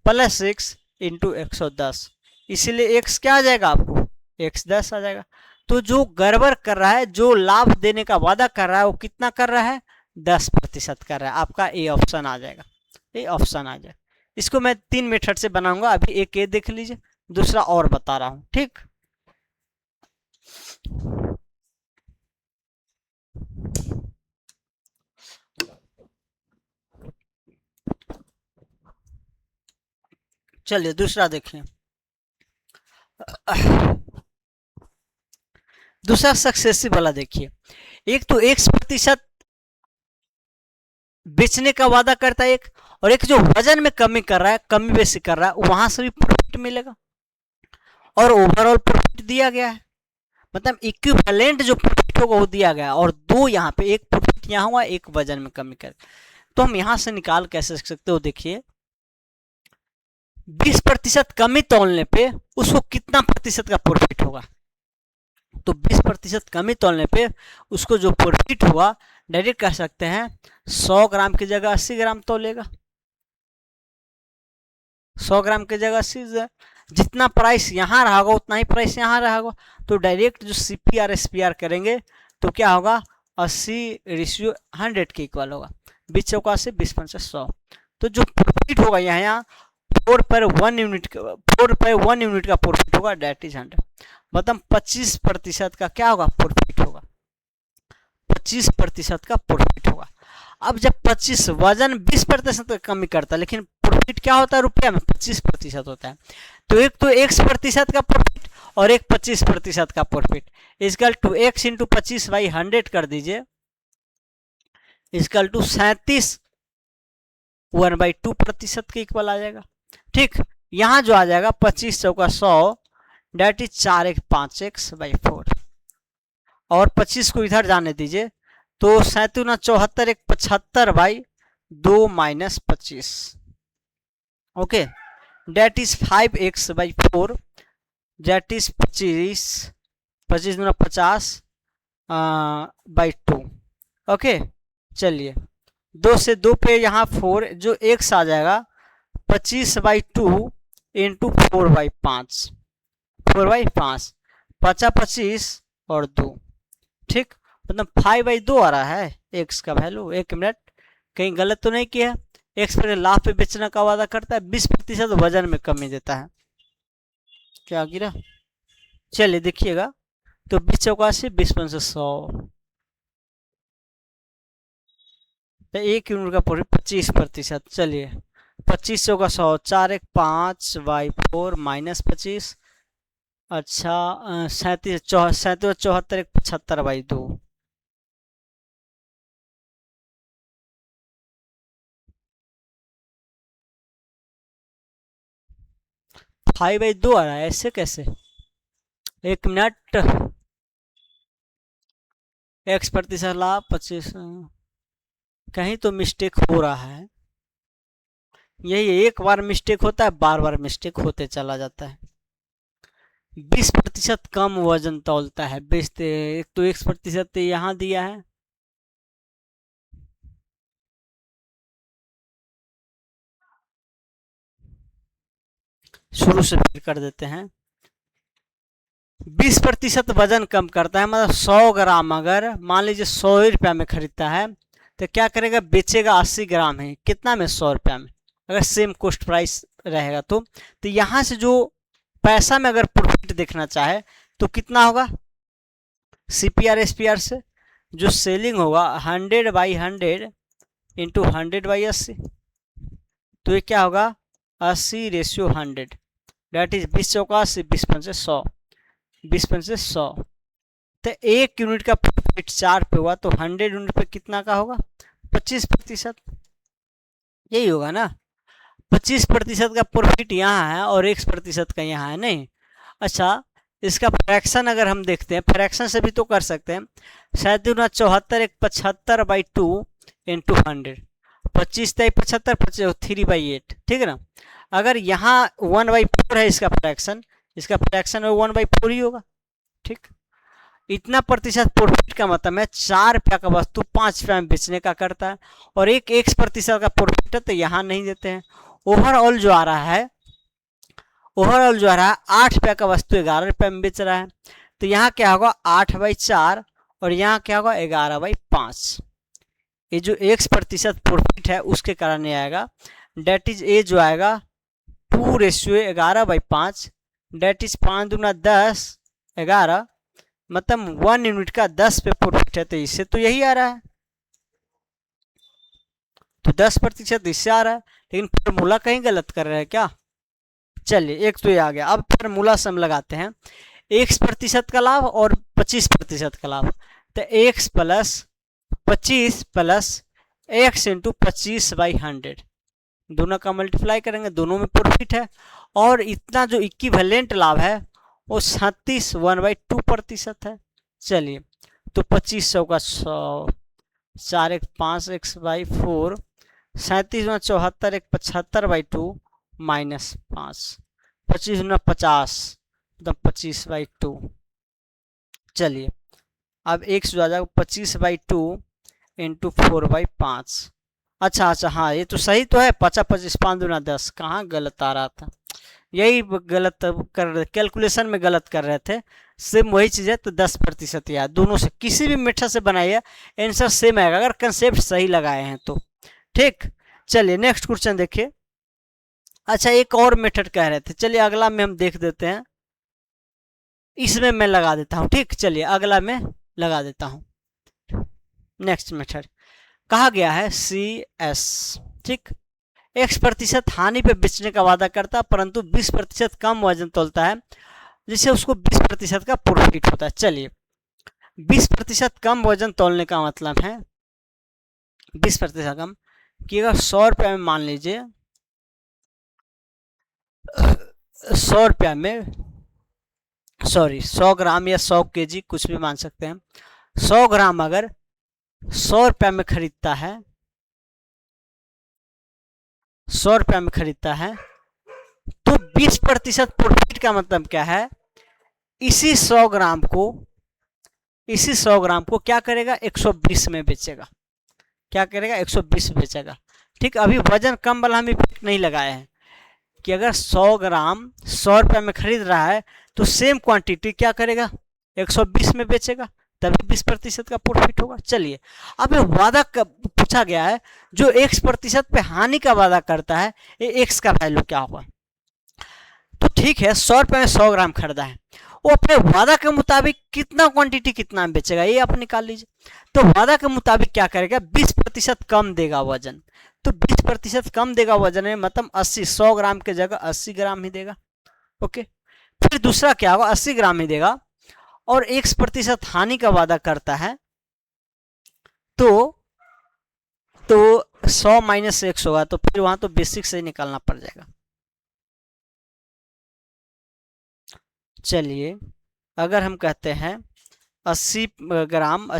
प्लस एक्स इंटू 110, इसीलिए एक्स क्या आ जाएगा आपको, एक्स 10 आ जाएगा। तो जो गड़बड़ कर रहा है, जो लाभ देने का वादा कर रहा है वो कितना कर रहा है, 10% कर रहा है। आपका ए ऑप्शन आ जाएगा, ए ऑप्शन आ जाएगा। इसको मैं 3 मेथड से बनाऊंगा, अभी एक ये देख लीजिए, दूसरा और बता रहा हूं। ठीक, चलिए दूसरा देखिए। दूसरा सक्सेसिव वाला देखिए, एक तो 1% बेचने का वादा करता है एक, और एक जो वजन में कमी कर रहा है, कमी बेसी कर रहा है, वहां से भी प्रॉफिट मिलेगा और ओवरऑल प्रॉफिट दिया गया है, मतलब इक्विवेलेंट जो प्रॉफिट होगा वो दिया गया है, और दो यहाँ पे, एक प्रॉफिट यहाँ हुआ, एक वजन में कमी कर। तो हम यहां से निकाल कैसे सकते हो, देखिए 20% कमी तोलने पे उसको कितना प्रतिशत का प्रॉफिट होगा, तो 20% कमी तोलने पे उसको जो प्रॉफिट हुआ डायरेक्ट कह सकते हैं 100 ग्राम की जगह 80 ग्राम तोलेगा, 100 ग्राम की जगह 80, जितना प्राइस यहाँ रहा होगा उतना ही प्राइस यहाँ रहा होगा। तो डायरेक्ट जो सीपीआर एसपीआर करेंगे तो क्या होगा, 80/100 के इक्वल होगा, 20 चौका से 20 100। तो जो प्रॉफिट होगा यहाँ 4 पर 1 यूनिट का प्रॉफिट होगा, डेट इज 100, मतलब 25% का क्या होगा, प्रॉफिट होगा, 25% का प्रॉफिट होगा। अब जब 25 वजन 20% का कमी करता है, लेकिन प्रॉफिट क्या होता है रुपया में, 25% होता है। तो एक तो 1% का प्रॉफिट और एक 25% का profit, is equal to x into 25/100 कर दीजिए, इजकल टू 37 1/2% के इक्वल आ जाएगा। ठीक, यहां जो आ जाएगा 25 चौका 100, डेट इज 4 1 5 x/4, और 25 को इधर जाने दीजिए, तो 37 74 1 75/2 minus 25, okay, that is 5x/4, that is 25 50/2। Okay चलिए, 2 से 2 पे यहाँ 4, जो x आ जाएगा 25/2 इंटू 4/5, 4/5, 25 और 2। ठीक, मतलब 5/2 आ रहा है x का वैल्यू। एक मिनट, कहीं गलत तो नहीं किया, x पर लाभ पे बेचने का वादा करता है, 20% वजन में कमी देता है, क्या गिरा, चलिए देखिएगा, तो 20 चौका से 20 पंच 100, तो 1 यूनिट का प्रॉफिट 25%। चलिए 25 चौका 100, 4 1 5/4 माइनस 25, अच्छा 37 74 1 75/2, 5/2 आ रहा है, ऐसे कैसे, एक मिनट, x% लाभ 25, कहीं तो मिस्टेक हो रहा है, यही एक बार मिस्टेक होता है, बार बार मिस्टेक होते चला जाता है। 20% कम वजन तौलता है, बेचते, एक तो 1% यहाँ दिया है, शुरू से फिर कर देते हैं। 20% वजन कम करता है, मतलब 100 ग्राम अगर मान लीजिए 100 रुपया में खरीदता है, तो क्या करेगा, बेचेगा 80 ग्राम है, कितना में, 100 रुपया में, अगर सेम कॉस्ट प्राइस रहेगा तो यहाँ से जो पैसा में अगर प्रॉफिट देखना चाहे तो कितना होगा, सीपीआर एसपीआर से जो सेलिंग होगा 100/100 इंटू 100/80, तो ये क्या होगा 80/100, डेट इज 20 चौका 80, 20 पंचे 100, 20 पंचे 100। तो 1 यूनिट का प्रॉफिट 4 पे हुआ तो 100 यूनिट पे कितना का होगा 25%, यही होगा ना। 25% का प्रॉफिट यहाँ है और 1% का यहाँ है, नहीं। अच्छा, इसका फ्रैक्शन अगर हम देखते हैं, फ्रैक्शन से भी तो कर सकते हैं, 7×74 एक 75/2 इंटू 100, 25×75 3/8, ठीक है ना। अगर यहाँ 1/4 है इसका फ्रैक्शन 1/4 ही होगा, ठीक। इतना प्रतिशत प्रॉफिट का मतलब है 4 रुपया का वस्तु 5 रुपया में बेचने का करता है, और 1% का प्रॉफिट है तो यहाँ नहीं देते हैं। ओवरऑल जो आ रहा है 8 रुपया का वस्तु 11 रुपये में बेच रहा है, तो यहाँ क्या होगा 8/4 और यहाँ क्या होगा 11/5। ये जो 1% प्रॉफिट है उसके कारण ये आएगा, डेट इज ए जो आएगा 2:11/5, डेट इज 5×10 11, मतलब 1 यूनिट का 10 पे प्रॉफिट है, तो इससे तो यही आ रहा है, तो 10% इससे आ रहा है, लेकिन फॉर्मूला कहीं गलत कर रहे हैं क्या। चलिए एक तो ये आ गया। अब फॉर्मूला से हम लगाते हैं 1% का लाभ और 25% का लाभ, तो x + 25 + x इंटू 25/100, दोनों का मल्टीप्लाई करेंगे, दोनों में प्रॉफिट है, और इतना जो इक्विवेलेंट लाभ है वो 37 1/2% है। चलिए तो 2500 का 100, 4 1 5 x/4, 37×74 एक 75/2 -5, 25×50 मतलब 25/2। चलिए अब x जो आ जाएगा 25/2 इंटू 4/5। अच्छा हाँ, ये तो सही तो है, 50 25 5×10, कहाँ गलत आ रहा था, यही गलत कर, कैलकुलेशन में गलत कर रहे थे। सेम वही चीज़ है, तो 10% यार, दोनों से किसी भी मेथड से बनाइए आंसर सेम आएगा अगर कंसेप्ट सही लगाए हैं तो, ठीक। चलिए नेक्स्ट क्वेश्चन देखिए। अच्छा, एक और मेथड कह रहे थे, चलिए अगला में हम देख देते हैं, इसमें मैं लगा देता हूँ, ठीक। चलिए अगला में लगा देता हूँ। नेक्स्ट मेथड कहा गया है CS, ठीक। X% हानि पे बेचने का वादा करता है परंतु 20% कम वजन तोलता है, जिससे उसको 20% का प्रॉफिट होता है। चलिए 20% कम वजन तोलने का मतलब है 20% कम, कि अगर 100 रुपया में मान लीजिए 100 रुपया में, सॉरी 100 ग्राम या 100 kg कुछ भी मान सकते हैं, 100 ग्राम अगर 100 रुपया में खरीदता है, 100 रुपया में खरीदता है, तो 20% प्रॉफिट का मतलब क्या है, इसी 100 ग्राम को क्या करेगा 120 में बेचेगा, क्या करेगा 120 बेचेगा, ठीक। अभी वजन कम वाला हम इफेक्ट नहीं लगाए हैं, कि अगर 100 ग्राम 100 रुपया में खरीद रहा है तो सेम क्वांटिटी क्या करेगा 120 में बेचेगा, तभी 20% का प्रॉफिट होगा। चलिए अब ये वादा पूछा गया है, जो 1% पे हानि का वादा करता है, ये x का वैल्यू क्या होगा। तो ठीक है 100 रुपये में 100 ग्राम खरीदा है, वो अपने वादा के मुताबिक कितना क्वांटिटी कितना में बेचेगा ये आप निकाल लीजिए। तो वादा के मुताबिक क्या करेगा 20% कम देगा वजन, तो 20% कम देगा वजन में मतलब 80, 100 ग्राम के जगह 80 ग्राम ही देगा, ओके। फिर दूसरा क्या होगा 80 ग्राम ही देगा, और 1% हानि का वादा करता है, तो 100 - 1 होगा, तो फिर वहां तो बेसिक से ही निकालना पड़ जाएगा। चलिए अगर हम कहते हैं 80 ग्राम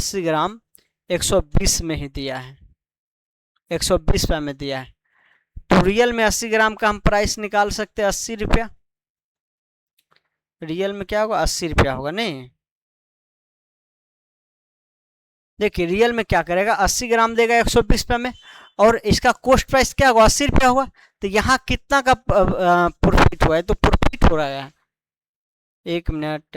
120 में ही दिया है, 120 रुपया में दिया है, तो रियल में 80 ग्राम का हम प्राइस निकाल सकते हैं 80 रुपया, रियल में क्या होगा 80 रुपया होगा, नहीं। देखिए रियल में क्या करेगा 80 ग्राम देगा 120 रुपये में, और इसका कॉस्ट प्राइस क्या होगा 80 रुपया होगा, तो यहाँ कितना का प्रॉफिट हुआ है, तो प्रॉफिट हो रहा है, एक मिनट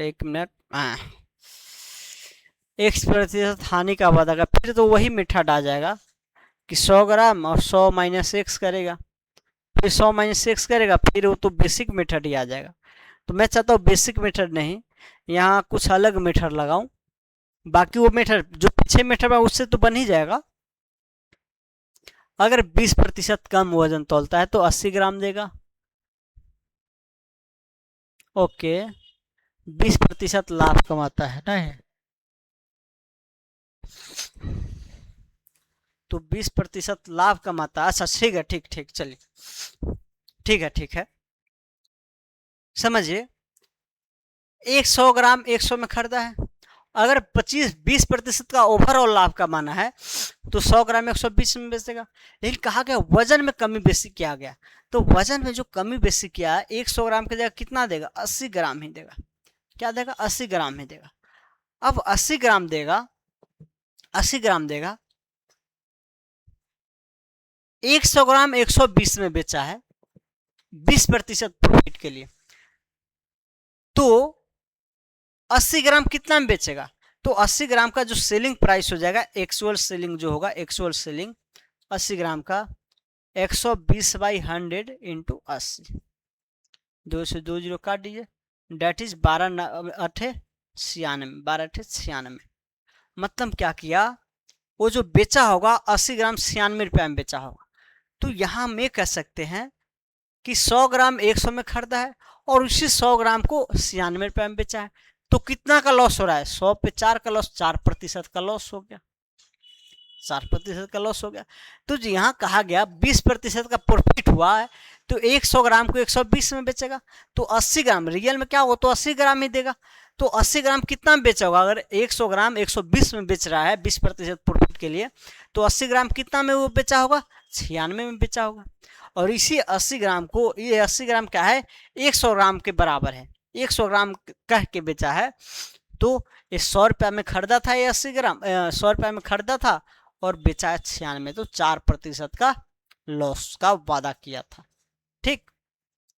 1% हानि का वादा का, फिर तो वही मेथड आ जाएगा कि 100 ग्राम और 100 - 1 करेगा, फिर 100 - 1 करेगा, फिर वो तो बेसिक मेथड ही आ जाएगा, तो मैं चाहता हूँ बेसिक मेथड नहीं, यहाँ कुछ अलग मेथड लगाऊं। बाकी वो मेथड जो पीछे मेथड है उससे तो बन ही जाएगा। अगर 20% कम वजन तौलता है तो 80 ग्राम देगा। ओके, 20% लाभ कमाता है ना, तो 20% लाभ कमाता है। अच्छा ठीक है, ठीक ठीक, चलिए ठीक है, समझिए 100 ग्राम 100 में खरीदा है। अगर 20% का ओवरऑल लाभ कमाना है तो 100 ग्राम 120 में बेच देगा। लेकिन कहा गया वजन में कमी बेसी किया गया, तो वजन में जो कमी बेसी किया है 100 ग्राम की जगह कितना देगा, 80 ग्राम ही देगा। क्या देगा, 80 ग्राम ही देगा। अब 80 ग्राम देगा, 80 ग्राम देगा, 100 ग्राम 120 में बेचा है 20% प्रॉफिट के लिए, तो 80 ग्राम कितना में बेचेगा, तो 80 ग्राम का जो सेलिंग प्राइस हो जाएगा, एक्चुअल सेलिंग जो होगा, एक्चुअल सेलिंग 80 ग्राम का 120/100 इंटू 80, 2 से 2 जीरो काट दीजिए, डेट इज 12×8=96, 12×8=96। मतलब क्या किया, वो जो बेचा होगा 80 ग्राम 96 रुपया में बेचा होगा। तो यहां हम ये कह सकते हैं कि 100 ग्राम 100 में खरीदा है और उसी 100 ग्राम को 96 रुपये में बेचा है। तो कितना का लॉस हो रहा है, 100 पे 4 का लॉस, 4% का लॉस हो गया, 4% का लॉस हो गया। तो यहाँ कहा गया 20% का प्रॉफिट हुआ है, तो 100 ग्राम को 120 में बेचेगा, तो 80 ग्राम रियल में क्या होगा, तो 80 ग्राम ही देगा। तो 80 ग्राम कितना में बेचा होगा, अगर 100 ग्राम 120 में बेच रहा है 20% प्रॉफिट के लिए, तो 80 ग्राम कितना में वो बेचा होगा, 96 में बेचा होगा। और इसी 80 ग्राम को, ये 80 ग्राम क्या है, 100 ग्राम के बराबर है, 100 ग्राम कह के बेचा है। तो ये 100 रुपया में खरीदा था, ये 80 ग्राम 100 रुपया में खरीदा था और बेचा है 96, तो 4% का लॉस का वादा किया था। ठीक,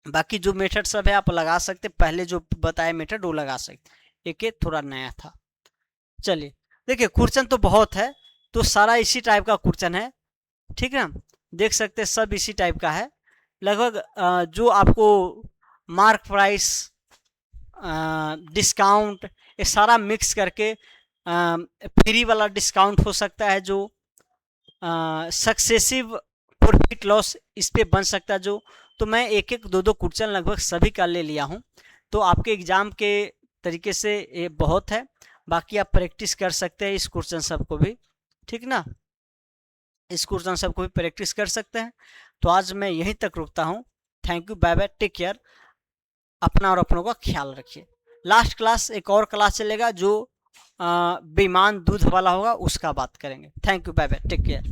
बाकी जो मेथड सब है आप लगा सकते, पहले जो बताया मेथड वो लगा सकते, एक थोड़ा नया था। चलिए देखिए, क्वेश्चन तो बहुत है, तो सारा इसी टाइप का क्वेश्चन है, ठीक है ना, देख सकते हैं सब इसी टाइप का है लगभग। जो आपको मार्क प्राइस, डिस्काउंट, ये सारा मिक्स करके फ्री वाला डिस्काउंट हो सकता है, जो सक्सेसिव प्रॉफिट लॉस इस पे बन सकता है जो। तो मैं एक एक दो क्वेश्चन लगभग सभी का ले लिया हूँ, तो आपके एग्जाम के तरीके से ये बहुत है। बाकी आप प्रैक्टिस कर सकते हैं इस क्वेश्चन सबको भी, ठीक ना, इस क्वेश्चन सबको भी प्रैक्टिस कर सकते हैं। तो आज मैं यहीं तक रुकता हूँ। Thank you, bye bye, take care, अपना और अपनों का ख्याल रखिए। लास्ट क्लास एक और क्लास चलेगा जो बेईमान दूध वाला होगा, उसका बात करेंगे। Thank you, bye bye, take care.